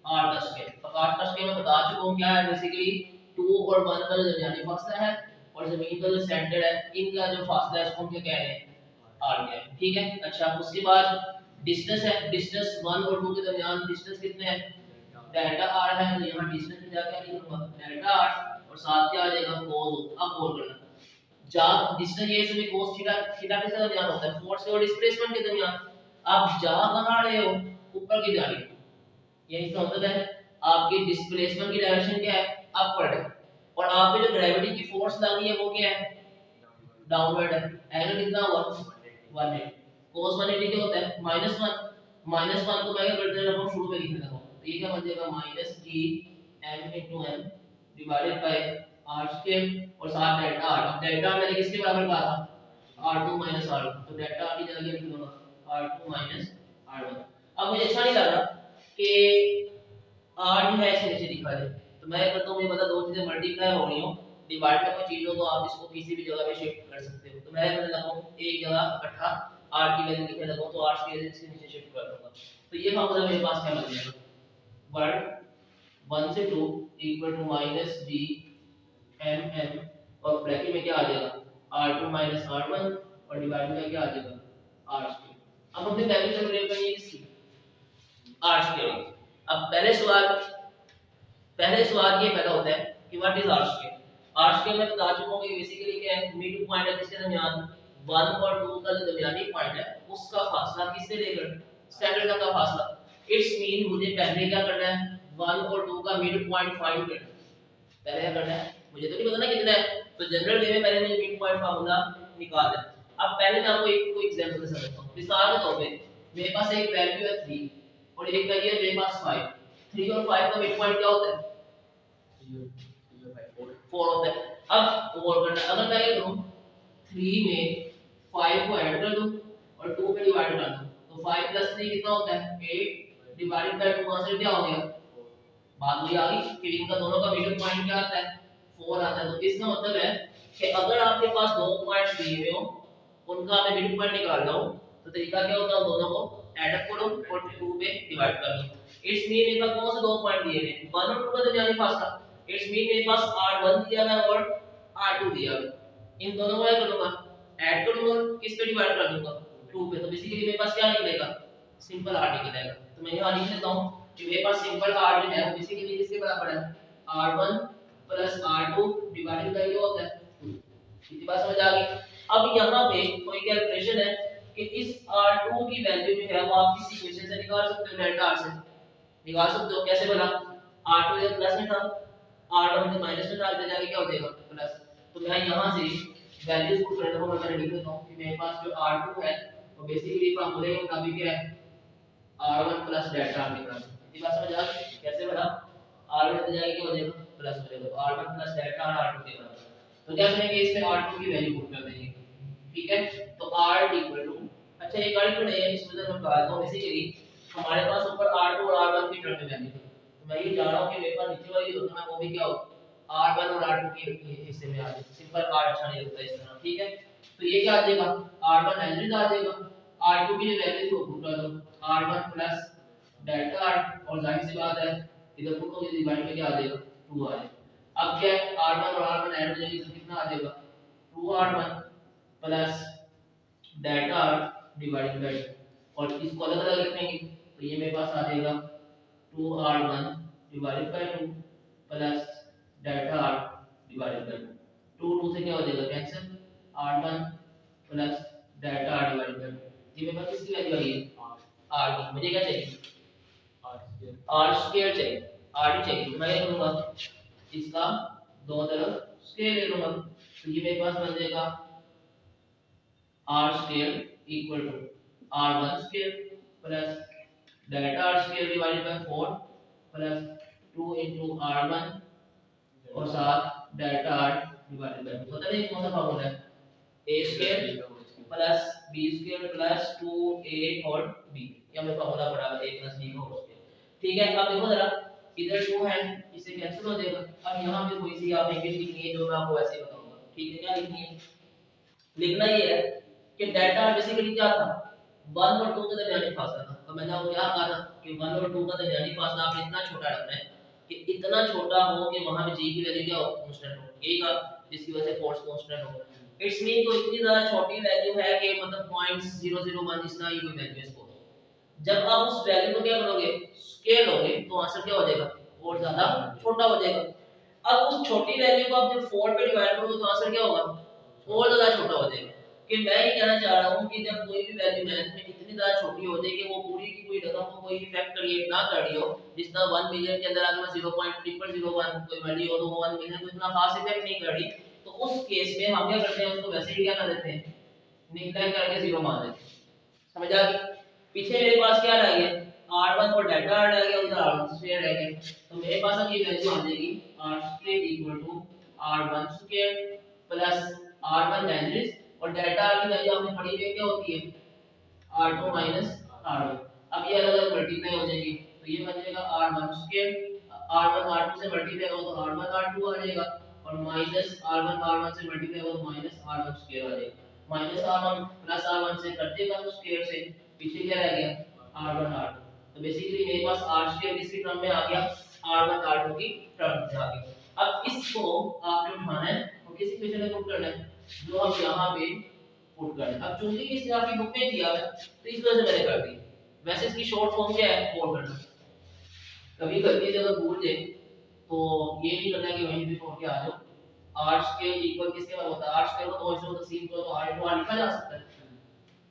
r का स्क्वायर। अब r का स्क्वायर मैं बता चुका हूं क्या है, बेसिकली 2 और 1 का जो दरमियानी फासला है और जमीन का जो सेंटर है, इनका जो फासला है उसको हम क्या कह रहे हैं, r कह रहे हैं। ठीक है, अच्छा उसके बाद डिस्टेंस है, डिस्टेंस 1 और 2 के दरमियान डिस्टेंस कितने हैं, डेल्टा r है, तो यहां डिस्टेंस में जाके लिख दूंगा डेल्टा r, और साथ क्या आ जाएगा cos। अब बोल करना जा डिस्टेंस ये इसमें cos थीटा, थीटा किसके दरमियान होता है, फोर्स और डिस्प्लेसमेंट के दरमियान। आप जा कहां रहे हो, ऊपर की जा रही हो, यही इसका मतलब है आपकी डिस्प्लेसमेंट की डायरेक्शन क्या है, अपवर्ड है, और आप पे जो ग्रेविटी की फोर्स लगी है वो क्या है, डाउनवर्ड है। एंगल कितना हुआ, 180। cos 180 क्या होता है, -1। -1 को मैं क्या करते हैं, हम शुरू में लिख देता हूं, तो ये क्या बन जाएगा, -g m divided by r square और साथ डेल्टा r। अब डेल्टा मैंने किसके बराबर कहा था, r2 r1, तो डेल्टा r की जगह लिख दूंगा r2 r1। अब मुझे अच्छा नहीं लग रहा कि r जो है ऐसे नीचे लिखा जाए, तो मैं करता हूं, ये मतलब दो चीजें मल्टीप्लाई हो रही हो, डिवाइड में कोई चीज हो तो आप इसको किसी भी जगह पे शिफ्ट कर सकते हो। तो मैं करने लगा हूं एक जगह इकट्ठा r की वैल्यू लिखने लगा हूं, तो r की वैल्यू इसके नीचे शिफ्ट कर दूंगा। तो ये फार्मूला मेरे पास क्या बन जाएगा, वर्ड 1 से 2 इक्वल टू -g mm, और ब्रैकेट में क्या आ जाएगा, r2 r1, और डिवाइड में क्या आ जाएगा, r स्क्वायर। अब हमने वैल्यू कैलकुलेट करनी है इसकी, r स्क्वायर। अब पहले सवाल ये पैदा होता है कि what is R square. R square मैं बता चुका हूं कि बेसिकली क्या है, मिड पॉइंट है जिसके दरमियान 1 और 2 का जो दरमियानी पॉइंट है उसका फासला किससे लेकर सेंटर तक का फासला। इट्स मीन मुझे पहले क्या करना है, 1 और 2 का मिड पॉइंट फाइंड करना है। पहले क्या करना है, मुझे तो नहीं पता ना कितना है, तो जनरल वे में पहले मुझे मिड पॉइंट फार्मूला निकालना है। अब पहले मैं आपको एक कोई एग्जांपल से समझाता हूं। मिसाल के तौर पे मेरे पास एक वैल्यू है 3 और एक वैल्यू है मेरे पास 5। 3 और 5 का मिड पॉइंट क्या होता है, 4 होता है। अब वो करना है, अगर मैं ये करूं 3 में 5 को ऐड कर दूं और 2 पे डिवाइड कर दूं, तो 5 प्लस 3 कितना होता है, 8 डिवाइडेड बाय 2 आंसर क्या हो गया, बात वही आ गई कि इनका दोनों का मिडिल पॉइंट क्या आता है, 4 आता है। तो इसका मतलब है कि अगर आपके पास दो पॉइंट्स दिए हुए हो, उनका हमें मिडिल पॉइंट निकालना हो, तो तरीका क्या होता है, दोनों को ऐड अप करो और 2 पे डिवाइड कर दो। इट्स मीन मेरे पास कौन से दो पॉइंट दिए हैं, 1 और 2 का दरमियानी फासला। इट्स मीन मेरे पास r1 दिया हुआ है और r2 दिया हुआ है। इन दोनों को क्या करूंगा, ऐड करूंगा, किस पे डिवाइड कर दूंगा, 2 पे। तो बेसिकली मेरे पास क्या निकलेगा, सिंपल r निकलेगा। तो मैं यहां लिख लेता हूं कि मेरे पास सिंपल r जो है वो बेसिकली किसके बराबर है, r1 plus r2 divided by क्या होता है 2। इतनी बात समझ आ गई। अब यहाँ पे कोई कैलकुलेशन है कि इस r2 की वैल्यू जो है वो आप किस इक्वेशन से निकाल सकते हो, डेल्टा r से निकाल सकते हो। कैसे बना, r2 ये प्लस में था, r1 तो माइनस में था, आगे जाके क्या हो जाएगा प्लस। तो मैं यहाँ से वैल्यूज पुट करने को मैं लिख देता हूँ कि मेरे पास जो r2 है वो बेसिकली फार्मूले के मुताबिक क्या है, r1 प्लस डेल्टा r के बराबर। इतनी बात समझ आ गई, कैसे बना, r1 तो जाएगा क्या हो जाएगा प्लस हो जाएगा, तो r1 प्लस डेल्टा r2 के बराबर। तो क्या करेंगे, इसमें r2 की वैल्यू पुट कर देंगे। ठीक है, तो r इक्वल टू, अच्छा एक गाड़ी तो नहीं है इसमें तो मैं बता देता हूं। बेसिकली हमारे पास ऊपर R2 और R1 की टर्म में वैल्यू है, तो मैं ये चाह रहा हूँ कि मेरे पास नीचे वाली जो है वो भी क्या हो, R1 और R2 के हिस्से में आ जाए। सिंपल R अच्छा नहीं लगता इस तरह, ठीक है। तो ये क्या आ जाएगा, R1 एवरेज आ जाएगा, R2 की जो वैल्यू को पुट कर दो, R1 प्लस डेल्टा R, और जाहिर सी बात है इधर पुट होगी डिवाइड में क्या आ जाएगा, 2 आ जाएगा। अब क्या है, R1 और R1 ऐड हो जाएगी तो कितना आ जाएगा, 2R1 plus delta R divided by 2, और इसको अलग अलग लिखेंगे तो ये मेरे पास आ जाएगा 2R1 divided by 2 plus delta R divided by 2, 2 से क्या हो जाएगा cancel, R1 plus delta R divided by 2, ये मेरे पास किसकी वैल्यू आई है, R की। मुझे क्या चाहिए, R स्क्वायर चाहिए, R ही चाहिए, तो मैं ये करूंगा इसका दोनों तरफ स्क्वायर ले लूंगा, तो ये मेरे पास बन जाएगा R square equal to R1 square plus delta R square divided by 4 plus 2 into R1 और साथ डेल्टा R डिवाइडेड बाय 2, पता नहीं कौन सा फॉर्मूला है, A square plus B square plus 2A और B, ये हमें फॉर्मूला पढ़ा है A प्लस B का होल स्क्वायर, ठीक है। अब देखो जरा इधर 2 है, इससे कैंसिल हो जाएगा। अब यहाँ पे कोई सी आप इंग्लिश लिखनी है जो मैं आपको ऐसे बताऊंगा, ठीक है। क्या लिखनी है, लिखना ये है कि डेल्टा बेसिकली क्या था, 1 और 2 के दरमियानी फासला था। तो मैंने आपको क्या कहा था कि 1 और 2 का दरमियानी फासला आपने इतना छोटा रखना है कि इतना छोटा हो कि वहां पे g की वैल्यू क्या हो, कांस्टेंट हो, यही था जिसकी वजह से फोर्स कांस्टेंट हो। इट्स मीन तो इतनी ज्यादा छोटी वैल्यू है कि मतलब 0.001 इतना ही कोई वैल्यू है इसको। जब आप उस वैल्यू को क्या करोगे, स्केल लोगे, तो आंसर क्या हो जाएगा, और ज्यादा छोटा हो जाएगा। अब उस छोटी वैल्यू को आप जब 4 पे डिवाइड करोगे तो आंसर क्या होगा, और ज्यादा छोटा हो जाएगा। कि मैं ये कहना चाह रहा हूँ कि जब कोई भी वैल्यू मैथ में इतनी ज्यादा छोटी हो जाए कि वो पूरी की पूरी रकम को कोई इफेक्ट क्रिएट ना कर रही हो, जिस तरह 1 मिलियन के अंदर अगर 0.0001 कोई वैल्यू हो तो वो 1 मिलियन को इतना खास इफेक्ट नहीं कर रही, तो उस केस में हम क्या करते हैं, उसको वैसे ही क्या कर देते हैं, निग्लेक्ट करके जीरो मान देते हैं। समझ आ गई। पीछे मेरे पास क्या रह गया, R1 और डेल्टा R रह गया, उधर R1 स्क्वायर रह गया, तो मेरे पास अब ये वैल्यू आ जाएगी R square equal to R1 square plus R1 average, और डेल्टा R की वैल्यू आपने पढ़ी हुई क्या होती है, R2 माइनस R1। अब ये अलग अलग मल्टीप्लाई हो जाएगी, तो ये बन जाएगा R1 स्क्वायर, R1 R2 से मल्टीप्लाई हो तो R1 R2 आ जाएगा, और माइनस R1 R1 से मल्टीप्लाई हो तो माइनस R1 स्क्वायर आ जाएगा। माइनस R1 प्लस R1 से कट देगा तो स्क्वायर से पीछे क्या रह गया, R1 R2। तो बेसिकली मेरे पास R स्क्वायर किसकी टर्म में आ गया, R1 R2 की टर्म में आ गया। अब इसको आपने उठाना है और किस इक्वेशन में पुट करना है, जो हम यहाँ पे पुट कर दें। अब चूंकि इसे आपकी बुक में दिया है तो इस वजह से मैंने कर दी, वैसे इसकी शॉर्ट फॉर्म क्या है, फोर करना। कभी गलती से अगर भूल जाए तो ये नहीं करना कि वहीं पे छोड़ के आ जाओ। आर स्क्वायर इक्वल किसके बराबर होता है, आर स्क्वायर को तो इसको तकसीम करो तो आर इनटू आर लिखा जा सकता है,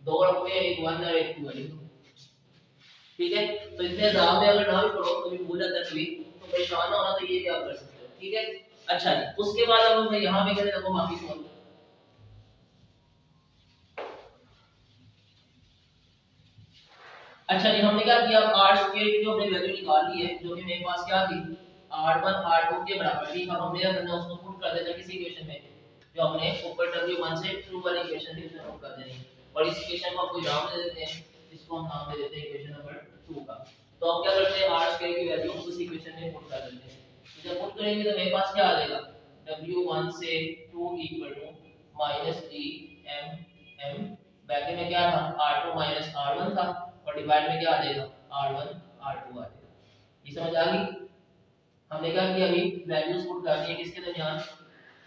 दो रकम में एक 1 और एक 2 है, ठीक है। तो इतने एग्जाम में अगर ना भी पढ़ो तो भी भूल जाता है कभी, तो परेशान ना होना, तो ये भी आप कर सकते हो, ठीक है। अच्छा जी, उसके बाद अब मैं यहां पे कहने लगूं बाकी सवाल। अच्छा जी, हमने क्या किया, आर स्क्वायर की जो हमने वैल्यू निकाल ली है, जो कि मेरे पास क्या थी, r1 r2 के बराबर थी। अब हमने क्या करना है, उसको पुट कर देना किसी इक्वेशन में, जो हमने ऊपर w1 से 2 वाली इक्वेशन थी उसमें पुट कर देनी है। और इस इक्वेशन को हम कोई नाम दे देते हैं, इसको हम नाम दे देते हैं इक्वेशन नंबर 2 का। तो हम क्या करते हैं, r स्क्वायर की वैल्यू उस इक्वेशन में पुट कर देते हैं। तो जब पुट करेंगे तो मेरे पास क्या आ जाएगा, w1 से 2 -3m बैके में क्या था, r2 r1 था, और डिवाइड में क्या आ जाएगा, r1 r2 आ जाएगा। ये समझ आ गई। हमने क्या किया, अभी वैल्यूज पुट कर दी है किसके दरमियान,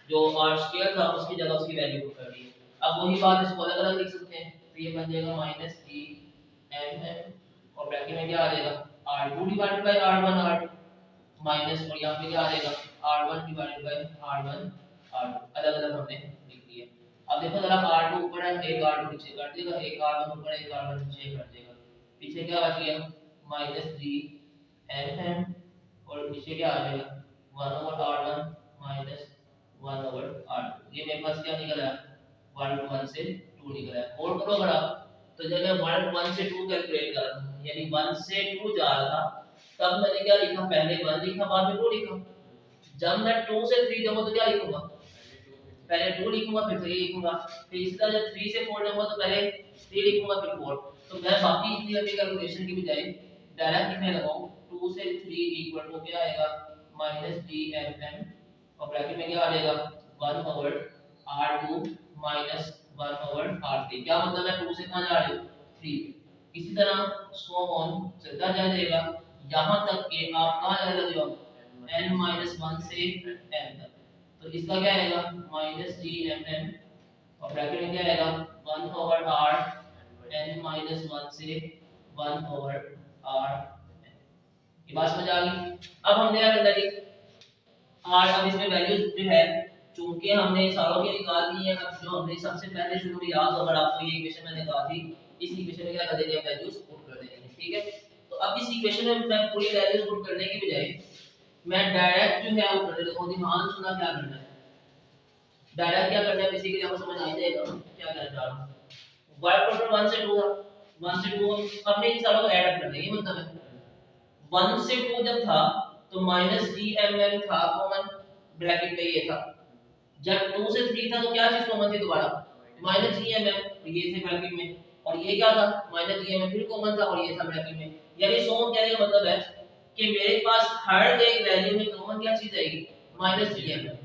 जो r स्क्वायर था उसकी जगह उसकी वैल्यू पुट कर दी है। अब वही बात इसको अलग अलग लिख सकते हैं, तो ये बन जाएगा -3m और ब्रैकेट में क्या आ जाएगा, r2 divided by r1 r2 minus, और यहाँ पे क्या आ जाएगा, r1 divided by r1 r2, अलग अलग हमने लिख दिया। अब देखो जरा, r2 ऊपर है, एक r2 नीचे कर देगा, एक r1 ऊपर एक r1 नीचे कर देगा, पीछे क्या बच गया, -3m और नीचे क्या आ जाएगा, 1/r1 1/r2। ये मेरे पास क्या निकला है, 1 से 2 निकला है। और करो बड़ा, तो जब मैं 1 से 2 कैलकुलेट कर रहा हूं, यानी 1 से 2 जा रहा था, तब मैंने क्या लिखा, पहले 1 लिखा बाद में 2 लिखा। जब मैं 2 से 3 जाऊंगा तो क्या लिखूंगा, पहले 2 लिखूंगा फिर 3 लिखूंगा, फिर इसी तरह जब 3 से 4 जाऊंगा तो पहले 3 लिखूंगा फिर 4। तो मैं बाकी इतनी लंबी कैलकुलेशन की बजाय डायरेक्ट लिखने लगाऊं 2 से 3 इक्वल टू क्या आएगा माइनस डी एम एम और ब्रैकेट में क्या आ जाएगा 1 over r2 minus 1 over r3। क्या मतलब है 2 से कहां जा रहे हो 3। इसी तरह सो ऑन चलता जाएगा यहां तक कि आप कहां जाने लगे हो n माइनस 1 से n तक। तो इसका क्या आएगा माइनस डी एम एम और ब्रैकेट में क्या आएगा 1 ओवर r n माइनस 1 से 1 ओवर r। ये बात समझ आ गई। अब हमने क्या करना है r अब इसमें वैल्यूज जो है चूंकि हमने सारों की निकाल दी है। अब जो हमने सबसे पहले शुरू में याद हो अगर आपको ये इक्वेशन मैंने कहा थी इस इक्वेशन में क्या कर देंगे वैल्यूज पुट कर देंगे ठीक है। तो अब इस इक्वेशन में मैं पूरी वैल्यूज पुट करने की बजाय मैं डायरेक्ट जो है वो कर देता हूं। ध्यान सुना क्या करना है डायरेक्ट क्या करना है बेसिकली आपको समझ आ जाएगा क्या करना चाह रहा हूं। y टोटल 1 से 2 था 1 से 2 हमने इन सारों को ऐड अप करना है ये मतलब है 1 से 2 जब था तो माइनस डी एम एम था कॉमन ब्रैकेट में ये था। जब 2 से 3 था तो क्या चीज कॉमन थी दोबारा माइनस जी एम एम ये थे ब्रैकेट में और ये क्या था माइनस जी एम एम फिर कॉमन था और ये था ब्रैकेट में। यानी सोम कहने का मतलब है कि मेरे पास हर एक वैल्यू में कॉमन क्या चीज आएगी minus G M M.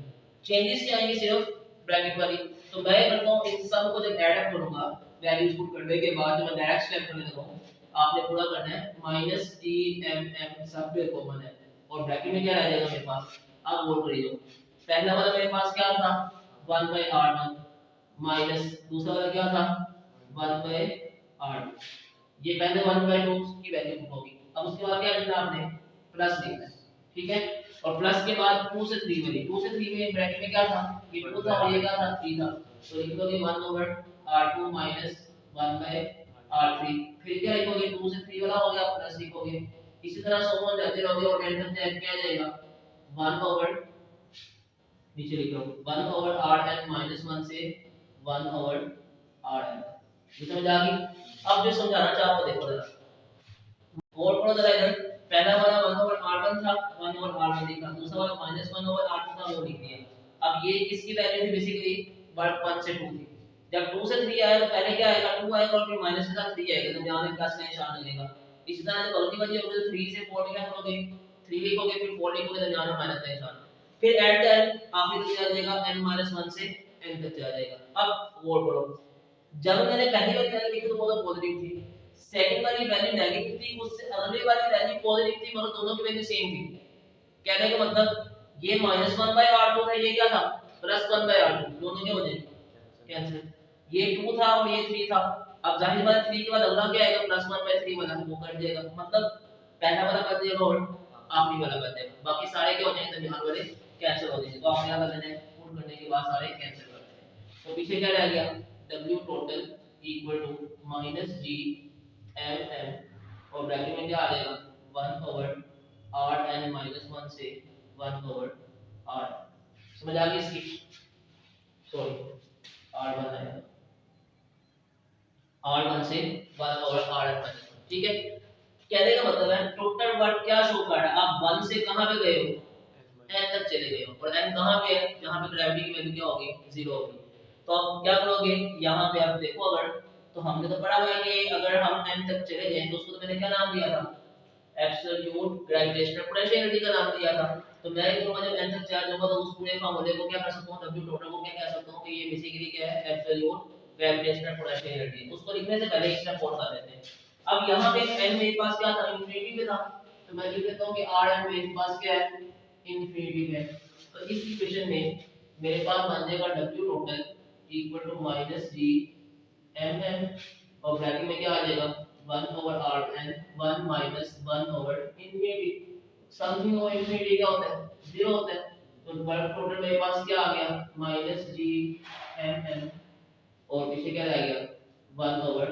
Changes क्या आएंगे सिर्फ ब्रैकेट वाली। तो मैं करता हूं इन सब को जब ऐड अप करूंगा वैल्यूज पुट करने के बाद जो मैं डायरेक्ट स्टेप करने लगा हूं आपने पूरा करना है माइनस डी एम एम सब पे कॉमन है और ब्रैकेट में क्या रह जाएगा मेरे पास अब वो करिए पहला वाला मेरे पास क्या था 1 by r1 माइनस दूसरा वाला क्या था 1 by r2। ये पहले 1 by 2 की वैल्यू पुट होगी। अब उसके बाद क्या लिखना आपने प्लस लिखना है ठीक है। और प्लस के बाद 2 से 3 वाली 2 से 3 में ब्रैकेट में क्या था ये 2 था और ये क्या था 3 था तो लिख दोगे 1 over r2 minus 1 by r3। फिर क्या लिखोगे 2 से 3 वाला हो गया प्लस लिखोगे। इसी तरह सम ऑन जाते रहोगे और एंड तक क्या आ जाएगा 1 over नीचे लिख लो 1 over rn minus 1 से 1 over rn। ये समझ आ गई। अब जो समझाना चाह रहा देखो जरा और पढ़ो जरा इधर पहला वाला 1 over r1 था 1 over r1 लिखा दूसरा वाला minus 1 over r2 था वो लिख दिया। अब ये इसकी वैल्यू थी बेसिकली 1 से 2 थी। जब 2 से 3 आया तो पहले क्या आएगा 2 आएगा और फिर माइनस के साथ 3 आएगा तो यहां पे प्लस का निशान लगेगा। इसी तरह जब अगली बार होगी तो 3 से 4 क्या करोगे 3 लिखोगे फिर 4 लिखोगे तो यहां पे माइनस का निशान फिर एट द एंड आखिर क्या आ जाएगा n 1 से n तक चला जाएगा। अब और पढ़ो जब मैंने पहली वाली वैल्यू लिखी तो वो तो पॉजिटिव थी सेकंड वाली वैल्यू नेगेटिव थी उससे अगली वाली वैल्यू पॉजिटिव थी मगर दोनों की वैल्यू सेम थी। कहने का मतलब ये -1 by r2 था ये क्या था +1 by r2 दोनों क्या हो जाएंगे कैंसिल। ये 2 था और ये 3 था। अब जाहिर बात 3 के बाद अगला क्या आएगा +1 by 3 वाला वो कट जाएगा मतलब पहला वाला बच जाएगा और आखिरी वाला बच जाएगा बाकी सारे क्या हो जाएंगे दरमियान वाले कैंसिल हो जाएंगे। तो आपने क्या करना है पुट करने के बाद सारे कैंसिल कर देने हैं। तो पीछे क्या रह गया w total equal to -g mm और ब्रैकेट में क्या आ जाएगा 1 over rn -1 से 1 over r। समझ आ गई इसकी सॉरी r1 आएगा r1 से 1 over rn -1 ठीक है। कहने का मतलब है टोटल वर्क क्या शो कर रहा है आप 1 से कहां पे गए हो n तक चले गए हो और n कहां पे है जहां पे ग्रेविटी की वैल्यू क्या होगी 0 होगी। तो आप क्या करोगे यहां पे आप देखो अगर तो हमने तो पढ़ा हुआ है कि अगर हम n तक चले गए तो उसको तो मैंने क्या नाम दिया था एब्सोल्यूट ग्रेविटेशनल पोटेंशियलिटी का नाम दिया था। तो मैं करूंगा जब n तक चला जाऊंगा तो उस पूरे फार्मूले को क्या कर सकता हूं w टोटल को क्या कह सकता हूं कि ये बेसिकली क्या है एब्सोल्यूट ग्रेविटेशनल पोटेंशियलिटी। उसको लिखने से पहले एक स्टेप और कर लेते हैं। अब यहां पे n मेरे पास क्या था इंफिनिटी पे था तो मैं लिख देता हूं कि rn मेरे पास क्या है इंफिनिटी है। तो इस इक्वेशन में मेरे पास बन जाएगा w total equal to minus g mm और ब्रैकेट में क्या आ जाएगा 1 over r n 1 minus 1 over infinity something over infinity क्या होता है 0 होता है। तो वर्क टोटल मेरे पास क्या आ गया माइनस g mm और पीछे क्या रह गया 1 over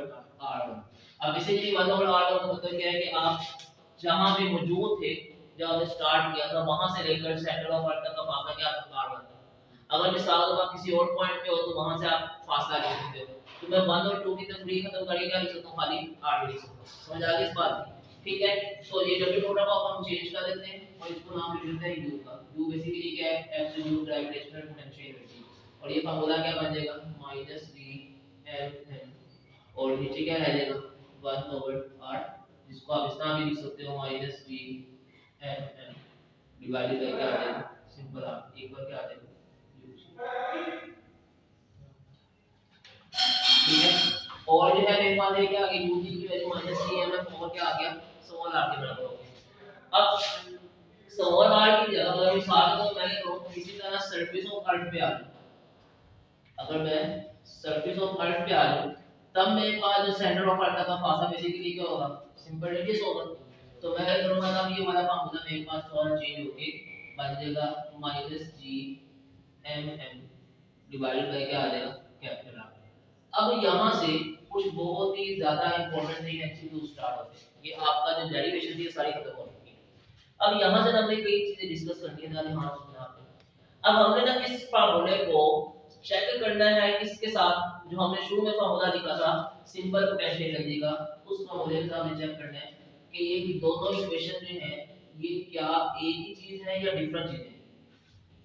r1। अब बेसिकली 1 over r1 का मतलब क्या है कि आप जहां पे मौजूद थे जब आपने स्टार्ट किया था वहां से लेकर सेंटर ऑफ अर्थ तक का फासला क्या था r1 था। अगर मिसाल के आप किसी और पॉइंट पे हो तो वहां से आप फासला ले सकते हो। तो मैं 1 और 2 की तफरीक खत्म करके क्या लिख सकता हूं खाली r लिख सकता हूं। समझ आ गई इस बात की ठीक है। तो ये w टोटल को हम चेंज कर देते हैं और इसको नाम दे देते हैं u का। u बेसिकली क्या है एब्सोल्यूट ग्रेविटेशनल पोटेंशियलिटी और ये फार्मूला क्या बन जाएगा -g m m और नीचे क्या रह जाएगा 1 over r इसको आप इस तरह भी लिख सकते हो minus B M M divided by क्या आ जाएगा, सिंपल आप एक बार क्या आ जाएगा, ठीक है। और जो है मेरे पास है क्या, आगे यूजी की value minus C M M और क्या आ गया, स्मॉल आर के बराबर हो गया। अब स्मॉल आर की जगह अगर मिसाल को मैं कहूं इसी तरह सरफेस ऑफ अर्थ पे आ जाऊं, अगर मैं सरफेस ऑफ अर्थ पे आ जाऊं तब मेरे पास जो सेंटर ऑफ अर्थ का फासला बेसिकली क्या होगा, सिंपल रेडियस होगा। तो मैं क्या करूंगा, तब ये वाला फार्मूला मेरे पास थोड़ा चेंज होके बन जाएगा minus G M M divided by क्या आ जाएगा, कैपिटल आर। अब यहाँ से कुछ बहुत ही ज्यादा इंपॉर्टेंट थिंग एमसीक्यू स्टार्ट होते हैं, ये आपका जो डेरिवेशन थी सारी खत्म हो चुकी है। अब यहाँ से हमने कई चीजें डिस्कस करनी है, ध्यान सुनना आपने। अब हमने ना इस फार्मूले को चेक करना है किसके साथ, जो हमने शुरू में फार्मूला लिखा था सिंपल पोटेंशियल एनर्जी का, उस फार्मूले से हमें चेक करना है कि ये दोनों इक्वेशन जो है ये क्या एक ही चीज है या डिफरेंट चीज है।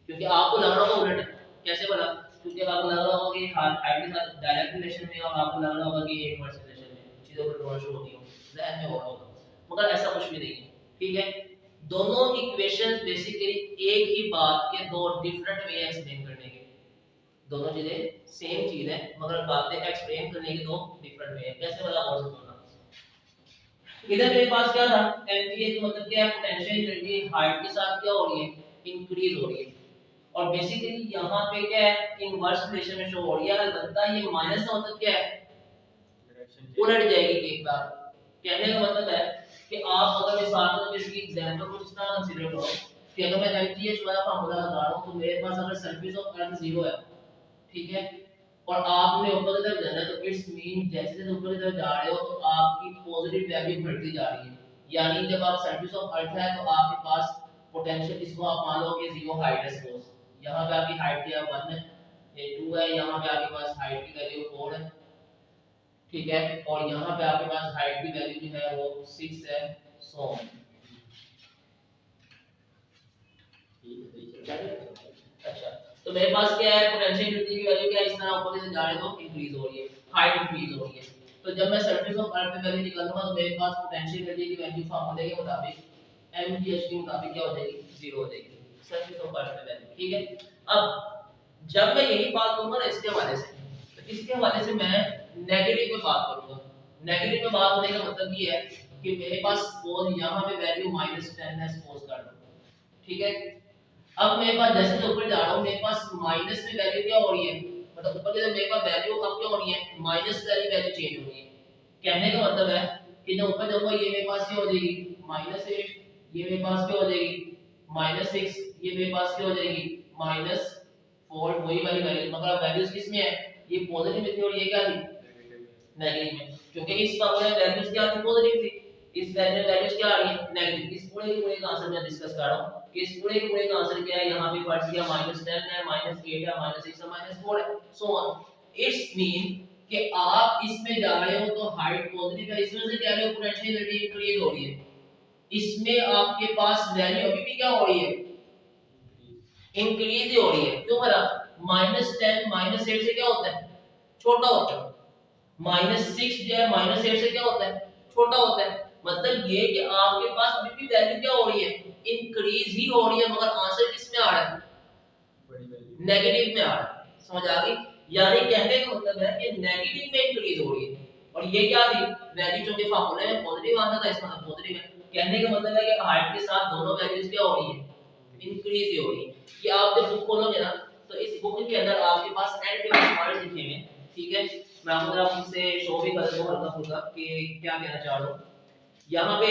क्योंकि आपको लग रहा होगा उलट है, कैसे बना, क्योंकि आपको लग रहा होगा कि हाइट के साथ डायरेक्ट रिलेशन में, और आपको लग रहा होगा कि इनवर्स रिलेशन में, चीजें उलट होना शुरू होती हैं, जहन में हो रहा होगा, मगर ऐसा कुछ भी नहीं है, ठीक है। दोनों इक्वेशंस बेसिकली एक ही बात के दो डिफरेंट वे एक्सप्लेन करने के, दोनों चीजें सेम चीज है मगर बातें एक्सप्लेन करने के दो डिफरेंट वे है। कैसे वाला और समझना, इधर मेरे पास क्या था, एमपीएच मतलब क्या है, पोटेंशियल एनर्जी हाइट के साथ क्या हो रही है, इंक्रीज हो रही है। और बेसिकली यहाँ पे क्या है, इनवर्स रिलेशन में शो हो रही है, अगर बनता है ये माइनस का मतलब क्या है, उलट जाएगी एक बार। कहने का मतलब है कि आप अगर मिसाल के तौर पे इसकी एग्जांपल को इस तरह कंसीडर करो कि अगर मैं एमटीएच वाला फार्मूला लगा रहा हूं तो मेरे पास अगर सरफेस ऑफ अर्थ 0 है, ठीक है, और आपने ऊपर की तरफ जाना है, तो इट्स मीन जैसे जैसे ऊपर की तरफ जा रहे हो तो आपकी पॉजिटिव वैल्यू बढ़ती जा रही है। यानी जब आप सरफेस ऑफ अर्थ है तो आपके पास पोटेंशियल, इसको आप मान लो कि 0 हाइट है, सपोज यहां पे आपकी हाइट क्या 1 है, ये 2 है, यहां पे आपके पास हाइट की वैल्यू 4 है, ठीक है, और यहाँ पे आपके पास हाइट की वैल्यू जो है वो 6 है, सो अच्छा। तो मेरे पास क्या है, पोटेंशियल एनर्जी की वैल्यू क्या है, इस तरह ऊपर से जा रहे तो इंक्रीज हो रही है, हाइट इंक्रीज हो रही है। तो जब मैं सरफेस ऑफ अर्थ पे वैल्यू निकालूंगा तो मेरे पास पोटेंशियल एनर्जी की वैल्यू फार्मूले के मुताबिक mgh के मुताबिक क्या हो जाएगी, 0 हो जाएगी, सरफेस ऑफ अर्थ पे वैल्यू, ठीक है। अब जब मैं यही बात करूंगा ना इसके हवाले से, तो इसके हवाले से मैं नेगेटिव में बात करूंगा। नेगेटिव में बात होने का मतलब ये है कि मेरे पास सपोज यहाँ पे वैल्यू -10 है, सपोज कर लो, ठीक है। अब मेरे पास जैसे मैं ऊपर जा रहा हूँ मेरे पास माइनस में वैल्यू क्या हो रही है, मतलब ऊपर की तरफ मेरे पास वैल्यू अब क्या हो रही है, माइनस वाली वैल्यू चेंज हो रही है। कहने का मतलब है कि जब ऊपर जाऊंगा ये मेरे पास क्या हो जाएगी -8, ये मेरे पास क्या हो जाएगी -6, ये मेरे पास क्या हो जाएगी -4, वही वाली वैल्यू, मगर वैल्यूज किस में है, ये पॉजिटिव में थी और ये क्या थी, नेगेटिव में, क्योंकि इस फॉर्मूले में वैल्यूज क्या थी, पॉजिटिव थी, इस वैल्यू में वैल्यूज क्या आ रही है, नेगेटिव। इस पूरे के पूरे का आंसर मैं डिस्कस कर रहा हूं कि इस पूरे के पूरे का आंसर क्या है, यहां पे फर्स्ट किया -10 है, -8 है, -6 है, -4 है, सो ऑन। इट्स मीन कि आप इसमें जा रहे हो तो हाइट पॉजिटिव है, इसमें से क्या है, पोटेंशियल एनर्जी इंक्रीज हो रही है, इसमें आपके पास वैल्यू अभी भी क्या हो रही है, इंक्रीज ही हो रही है। क्यों भला, -10 -8 से क्या होता है, छोटा होता है, -6 जो है -8 से क्या होता है, छोटा होता है। मतलब ये कि आपके पास अभी भी वैल्यू क्या हो रही है, इंक्रीज ही हो रही है, मगर आंसर किस में आ रहा है, नेगेटिव में आ रहा है, समझ आ गई। यानी कहने का मतलब है कि नेगेटिव में इंक्रीज हो रही है, और ये क्या थी वैल्यू, जो कि फार्मूले में पॉजिटिव आंसर था, इसका मतलब पॉजिटिव है। कहने का मतलब है कि हाइट के साथ दोनों वैल्यूज क्या हो रही है, इंक्रीज ही हो रही है। ये आप जब बुक खोलोगे ना तो इस बुक के अंदर आपके पास एंड पे कुछ वर्ड्स लिखे हुए हैं, ठीक है, मैं आपको जरा उनसे शो भी कर दूं हल्का फुल्का कि क्या कहना चाह रहा हूं। यहाँ पे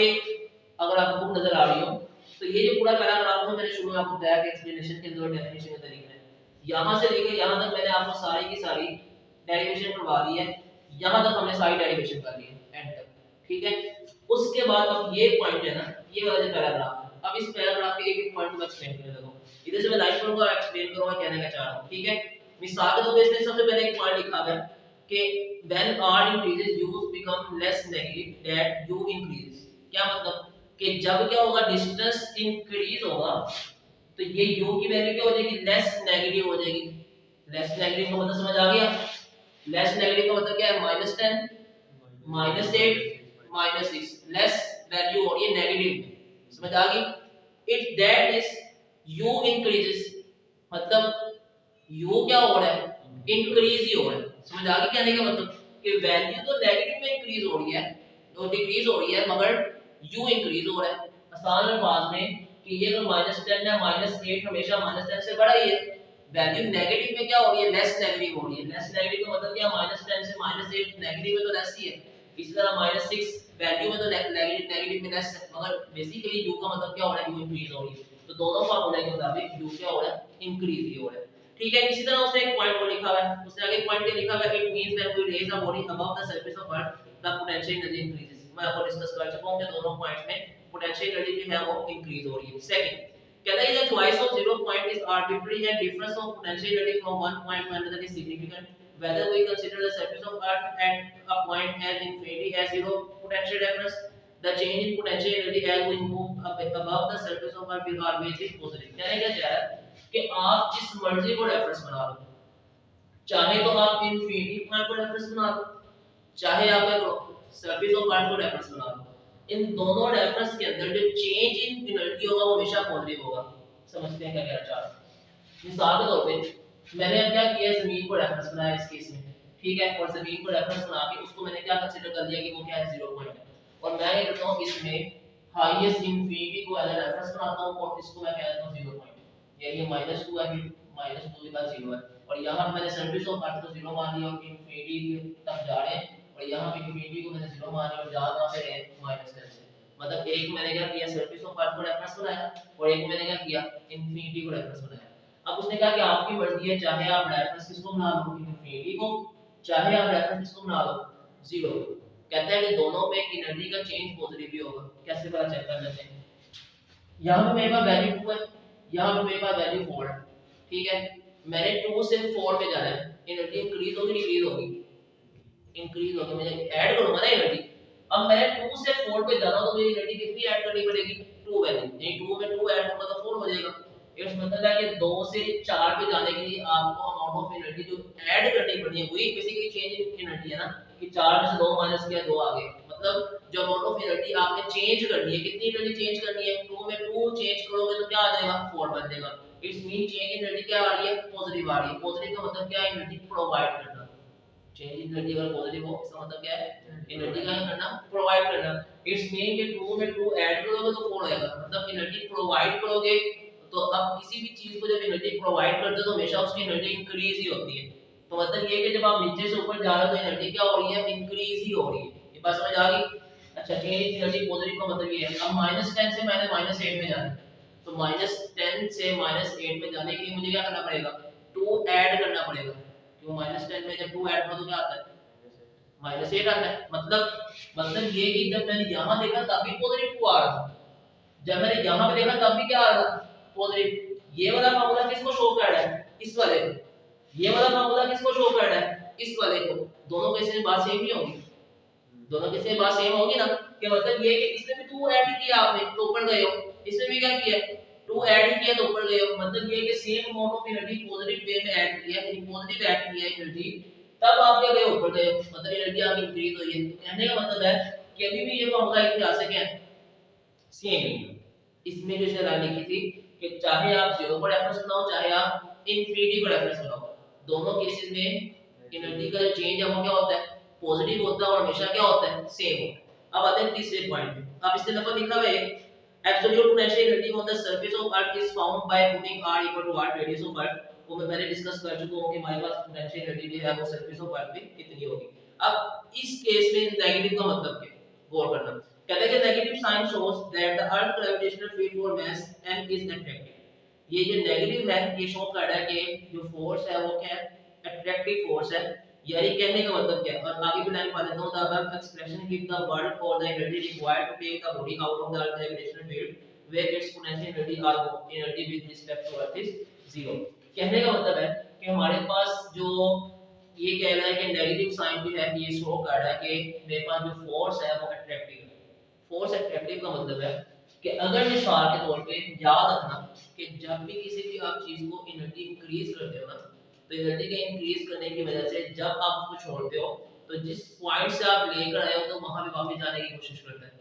अगर आपको बुक नजर आ रही हो तो ये जो पूरा पैराग्राफ है मैंने शुरू में आपको बताया कि एक्सप्लेनेशन के अंदर डेफिनेशन के तरीके हैं, यहाँ से लेके यहाँ तक मैंने आपको सारी की सारी डेरिवेशन करवा दी है, यहाँ तक हमने सारी डेरिवेशन कर ली है एंड तक, ठीक है। उसके बाद अब ये पॉइंट है ना, ये वाला जो पैराग्राफ है, अब इस पैराग्राफ के एक एक पॉइंट को एक्सप्लेन करने लगूं, इधर से मैं लाइन पढ़ूंगा और एक्सप्लेन करूंगा कहने का चाह रहा हूं, ठीक है। मिसाल के तौर पे इसने सबसे पहले एक पॉइंट लिखा है कि when r increases u become less negative that u increases, क्या मतलब कि जब क्या होगा, डिस्टेंस इंक्रीज होगा तो ये u की वैल्यू क्या हो जाएगी, लेस नेगेटिव हो जाएगी। लेस नेगेटिव का मतलब समझ आ गया, लेस नेगेटिव का मतलब क्या है, -10 -8 -6, लेस वैल्यू हो रही है नेगेटिव में, समझ आ गई। It that is u increases, मतलब u क्या हो रहा है, इंक्रीज ही हो रहा है, समझ आ गई कहने का मतलब कि वैल्यू तो नेगेटिव में इंक्रीज हो रही है, तो डिक्रीज हो रही है, मगर u इंक्रीज हो रहा है। आसान अल्फाज में कि ये अगर -10 है, -8 हमेशा -10 से बड़ा ही है, वैल्यू नेगेटिव में क्या हो रही है, लेस नेगेटिव हो रही है। लेस नेगेटिव का मतलब क्या, -10 से -8 नेगेटिव में तो लेस ही है, इसी तरह -6 वैल्यू में तो नेगेटिव में लेस है, मगर बेसिकली u का मतलब क्या हो रहा है, u इंक्रीज हो रही है। तो दोनों फार्मूले के मुताबिक u क्या हो रहा है, इंक्रीज ही हो रहा है। ठीक है, इसी तरह उसने एक पॉइंट को लिखा हुआ है, उसने आगे पॉइंट क्या लिखा हुआ है, it means that we raise a body above the surface of earth the potential energy increases. मैं आपको डिस्कस कर चुका हूं कि दोनों पॉइंट्स में पोटेंशियल एनर्जी जो है वो इंक्रीज हो रही है। सेकंड कहता है the choice of zero point is arbitrary and difference of potential energy from one point two another is significant whether we consider the surface of earth at a point as infinity as zero potential reference the change in potential energy as we move above the surface of earth will always be positive। कहने क्या चाह रहा है कि आप जिस मर्जी को रेफरेंस बना लो, चाहे तो आप इंफिनिटी पॉइंट को रेफरेंस बना लो, चाहे आप सरफेस ऑफ अर्थ को रेफरेंस बना लो, इन दोनों रेफरेंस के अंदर जो चेंज इन एनर्जी होगा वो हमेशा पॉजिटिव होगा। समझते हैं क्या कहना चाह रहा हूं। मिसाल के तौर पे मैंने अब क्या किया, जमीन को रेफरेंस बनाया इस केस में, ठीक है, और जमीन को रेफरेंस बना के उसको मैंने क्या कंसीडर कर लिया कि वो क्या है, जीरो पॉइंट है, और मैं ये करता हूं इसमें हाईएस्ट इंफिनिटी को एज रेफरेंस बनाता हूं और इसको मैं कह देता हूं जीरो पॉइंट, यानी ये -2 है, -2 के बाद 0 है, और यहां मैंने सरफेस ऑफ अर्थ को 0 मान लिया और इंफिनिटी तक जा रहे हैं, और यहां पे इंफिनिटी को मैंने 0 मान लिया और जा कहां से रहे हैं, -10 से। मतलब एक मैंने क्या किया, सरफेस ऑफ अर्थ को रेफरेंस बनाया, और एक मैंने क्या किया, इंफिनिटी को रेफरेंस बनाया। अब उसने कहा कि आपकी मर्जी है, चाहे आप रेफरेंस किसको बना लो, इंफिनिटी को, चाहे आप रेफरेंस किसको बना लो, 0। कहता है कि दोनों में एनर्जी का चेंज पॉजिटिव ही होगा। कैसे पता चेक कर लेते हैं। यहाँ पे मेरे पास वैल्यू 2 है, यहाँ पे मेरे पास वैल्यू 4 है, ठीक है, मैंने 2 से 4 पे जाना है, एनर्जी इंक्रीज होगी डिक्रीज होगी, इंक्रीज होगी, मुझे ऐड करूंगा ना एनर्जी। अब मैं 2 से 4 पे जा रहा हूं तो मुझे एनर्जी कितनी ऐड करनी पड़ेगी, 2 वैल्यू, यानी 2 में 2 ऐड करूंगा तो 4 हो जाएगा। इस मतलब है कि 2 से 4 पे जाने के लिए आपको अमाउंट ऑफ एनर्जी जो ऐड करनी पड़नी है, वही बेसिकली चेंज इन एनर्जी है ना, कि 4 में से 2 माइनस किया 2 आ गए, मतलब जो अमाउंट ऑफ एनर्जी आपने चेंज करनी है, कितनी एनर्जी चेंज करनी है, 2 में 2 चेंज करोगे तो क्या आ जाएगा, 4 बन जाएगा। It's mean change in energy क्या आ रही है, पॉजिटिव आ रही है। पॉजिटिव का मतलब क्या है, एनर्जी प्रोवाइड करना। चेंज इन एनर्जी अगर पॉजिटिव हो इसका मतलब क्या है, एनर्जी का करना, प्रोवाइड करना। इट्स मीन कि 2 में 2 ऐड करोगे तो 4 आएगा, मतलब एनर्जी प्रोवाइड करोगे तो अब किसी भी चीज को जब एनर्जी प्रोवाइड करते हो तो हमेशा उसकी एनर्जी इंक्रीज ही होती है। तो मतलब ये कि जब आप नीचे से ऊपर जा रहे हो तो एनर्जी क्या हो रही है, इंक्रीज ही हो रही है। ये बात समझ आ गई। अच्छा, चेंज इन एनर्जी पॉजिटिव का मतलब ये है। अब -10 से मैंने -8 में जाना है, तो -10 से -8 में जाने के लिए मुझे क्या करना पड़ेगा, 2 ऐड करना पड़ेगा, क्यों, -10 में जब 2 ऐड करो तो क्या आता है, -8 आता है। मतलब ये कि जब मैंने यहाँ देखा तब भी पॉजिटिव 2 आ रहा था, जब मैंने यहाँ पे देखा तब भी क्या आ रहा था, पॉजिटिव। ये वाला फार्मूला किसको शो कर रहा है, इस वाले को। ये वाला फार्मूला किसको शो कर रहा है, इस वाले को। दोनों के से बात सेम ही होगी, दोनों के से बात सेम होगी ना, कि मतलब ये कि इसमें भी 2 ऐड किया आपने तो ऊपर गए हो, इसमें भी क्या किया, 2 ऐड किया तो ऊपर गए हो। मतलब ये कि same amount of energy positive way में ऐड किया, यानी पॉजिटिव ऐड किया एनर्जी, तब आप क्या गए, ऊपर गए हो, मतलब एनर्जी आपकी इंक्रीज हुई है। तो कहने का मतलब है कि अभी भी ये फार्मूला ऐतिहासिक है, सेम ही। इसमें जो इसने लिखी थी कि चाहे आप 0 को रेफरेंस बनाओ, चाहे आप इंफिनिटी को रेफरेंस बनाओ, दोनों केसेस में एनर्जी का जो चेंज है वो क्या होता है, पॉजिटिव होता है, और हमेशा क्या होता है, सेम होता है। अब आते हैं तीसरे पॉइंट पे। अब इससे नंबर लिखा हुआ है, absolute potential energy on the surface of earth is found by putting r equal to r radius of earth. वो मैं पहले डिस्कस कर चुका हूं कि हमारे पास पोटेंशियल एनर्जी जो है वो सरफेस ऑफ अर्थ पे कितनी होगी। अब इस केस में नेगेटिव का मतलब क्या है, गौर करना। कहते हैं कि negative sign shows that the earth gravitational field for mass m is attractive. ये जो नेगेटिव है ये शो कर रहा है कि जो फोर्स है वो क्या है, अट्रैक्टिव फोर्स है। यानी कहने का मतलब क्या है, और आगे भी लाइन पढ़ लेता हूं, the above expression give the word for the energy required to take the body out of the earth gravitational field where its potential energy or energy with respect to earth is 0। कहने का मतलब है कि हमारे पास जो ये कह रहा है कि नेगेटिव साइन जो है ये शो कर रहा है कि मेरे पास जो फोर्स है वो अट्रैक्टिव है। फोर्स अट्रैक्टिव का मतलब है कि अगर मिसाल के तौर पे याद रखना कि जब भी किसी भी आप चीज को एनर्जी इंक्रीज करते हो ना, तो एनर्जी के इंक्रीज करने की वजह से जब आप उसको छोड़ते हो तो जिस पॉइंट से आप लेकर आए हो तो वहां पे वापस जाने की कोशिश करता है।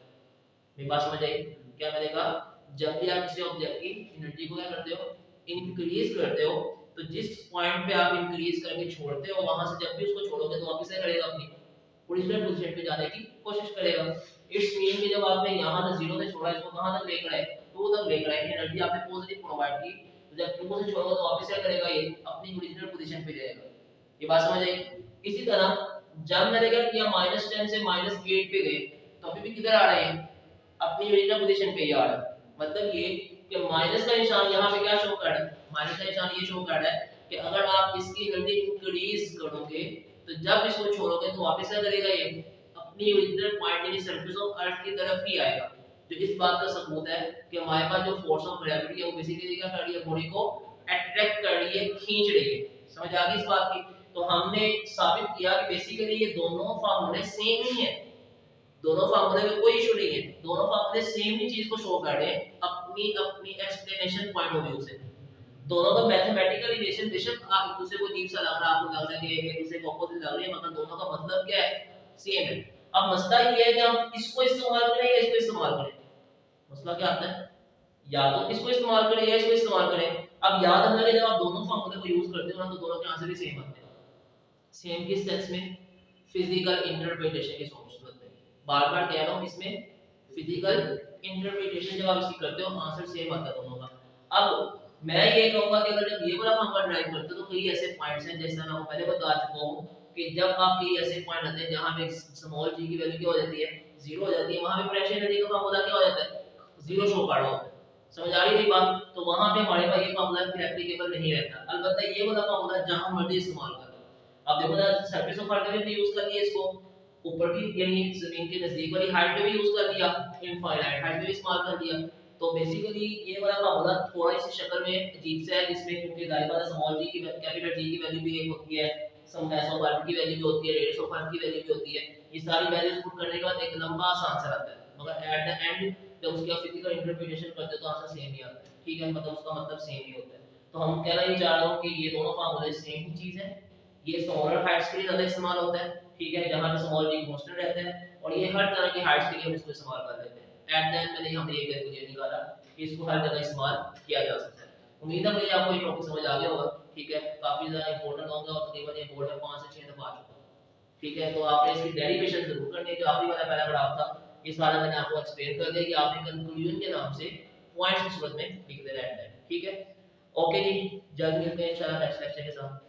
मेरी बात समझ आई? क्या मैंने कहा, जब भी आप किसी ऑब्जेक्ट की एनर्जी को क्या करते हो, इंक्रीज करते हो, तो जिस पॉइंट पे आप इंक्रीज करके छोड़ते हो वहां से जब भी उसको छोड़ोगे तो वापस क्या करेगा, अपनी ओरिजिनल पोजीशन पे जाने की कोशिश करेगा। इट्स मीन कि जब आपने यहाँ से जीरो से छोड़ा इसको कहाँ तक लेकर आए, टू तक लेकर आए, एनर्जी आपने पॉजिटिव प्रोवाइड की, तो जब टू से छोड़ोगे तो वापस क्या करेगा, ये अपनी ओरिजिनल पोजीशन पे जाएगा। ये बात समझ आई? इसी तरह जब मैंने क्या किया, -10 से -8 पे गए, तो अभी भी किधर आ रहे हैं, अपनी ओरिजिनल पोजीशन पे ही आ रहा है। मतलब ये कि माइनस का निशान यहाँ पे क्या शो कर रहा है, माइनस का निशान ये शो कर रहा है कि अगर आप इसकी एनर्जी इंक्रीज करोगे तो जब इसको छोड़ोगे तो वापस क्या करेगा, ये अपनी ओरिजिनल पॉइंट यानी सरफेस ऑफ अर्थ की तरफ ही आएगा। जो इस बात का सबूत है कि हमारे पास जो फोर्स ऑफ ग्रेविटी है वो बेसिकली क्या कर रही है, बॉडी को अट्रैक्ट कर रही है, खींच रही है। समझ आ गई इस बात की? तो हमने साबित किया कि बेसिकली ये दोनों फार्मूले सेम ही है, दोनों फार्मूले में कोई इशू नहीं है, दोनों फार्मूले सेम ही चीज को शो कर रहे हैं अपनी अपनी एक्सप्लेनेशन पॉइंट ऑफ व्यू से। दोनों का मैथमेटिकल रिलेशन बेशक आप एक दूसरे को अजीब सा लग रहा है, आपको लग रहा है कि एक दूसरे को अपोजिट लग रही है, मगर दोनों का मतलब क्या है, सेम है। अब मसला ये है कि हम इसको इस्तेमाल करें या इसको इस्तेमाल करें। मसला क्या आता है, या तो इसको इस्तेमाल करें या इसको इस्तेमाल करें। अब याद रखना कि जब आप दोनों फॉर्मूले को यूज करते हो ना तो दोनों के आंसर भी सेम आते हैं। सेम किस सेंस में, फिजिकल इंटरप्रिटेशन की सूरत में। बार बार कह रहा हूं, इसमें फिजिकल इंटरप्रिटेशन जब आप इसकी करते हो आंसर सेम आता है दोनों का। अब मैं ये कहूंगा कि अगर जब ये वाला फॉर्मूला ड्राइव करते हो तो कई ऐसे पॉइंट्स हैं, जैसे मैं आपको पहले बता चुका हूं कि जब आप कई ऐसे पॉइंट आते हैं जहां पे स्मॉल जी की वैल्यू क्या हो जाती है, जीरो हो जाती है, वहां पे प्रेशर एनर्जी का फॉर्मूला क्या हो जाता है, जीरो शो कर रहा होता है। समझ आ रही है बात? तो वहां पे हमारे पास ये फॉर्मूला फिर एप्लीकेबल नहीं रहता। अलबत्ता ये वाला फॉर्मूला जहां मर्जी इस्तेमाल कर लो। अब देखो ना, सरफेस ऑफ अर्थ में भी यूज कर लिया इसको, ऊपर भी यानी जमीन के नजदीक वाली हाइट पे भी यूज कर लिया, इनफाइनाइट हाइट पे भी इस्तेमाल कर लिया। तो बेसिकली ये वाला फॉर्मूला थोड़ा इस शक्ल में अजीब सा है, जिसमें क्योंकि जाहिर बात है स्मॉल जी की कैपिटल जी की वैल्यू भी एक होती है, सम मास ऑफ अर्थ की वैल्यू भी होती है, रेडियस ऑफ अर्थ की वैल्यू भी होती है। ये सारी वैल्यूज पुट करने के बाद एक लंबा सा आंसर आता है, मगर एट द एंड जब उसकी आप फिजिकल इंटरप्रिटेशन करते हो तो आंसर सेम ही आता है। ठीक है, मतलब उसका मतलब सेम ही होता है। तो हम कहना ये चाह रहा हूं कि ये दोनों फार्मूले सेम ही चीज है। ये स्मॉलर हाइट्स के लिए ज्यादा इस्तेमाल होता है, ठीक है, जहां पे स्मॉल जी कांस्टेंट रहता है, और ये हर तरह की हाइट्स के लिए हम इसको इस्तेमाल कर लेते हैं। एट द एंड मैंने हमने ये कैलकुलेट निकाला कि इसको हर जगह इस्तेमाल किया जा सकता है। उम्मीद है मुझे आपको ये टॉपिक समझ आ गया होगा। ठीक है, काफी ज्यादा इंपॉर्टेंट होगा और तकरीबन ये बोर्ड में 5 से 6 दफा आ चुका है। ठीक है, तो आपने इसकी डेरिवेशन जरूर करनी है। जो आखिरी वाला पहला ग्राफ था ये सारा मैंने आपको एक्सप्लेन कर दिया कि आपने कंक्लूजन के नाम से पॉइंट्स की सूरत में लिख देना है। ठीक है, ओके जी, जल्द मिलते हैं इंशाल्लाह नेक्स्ट लेक्चर के साथ।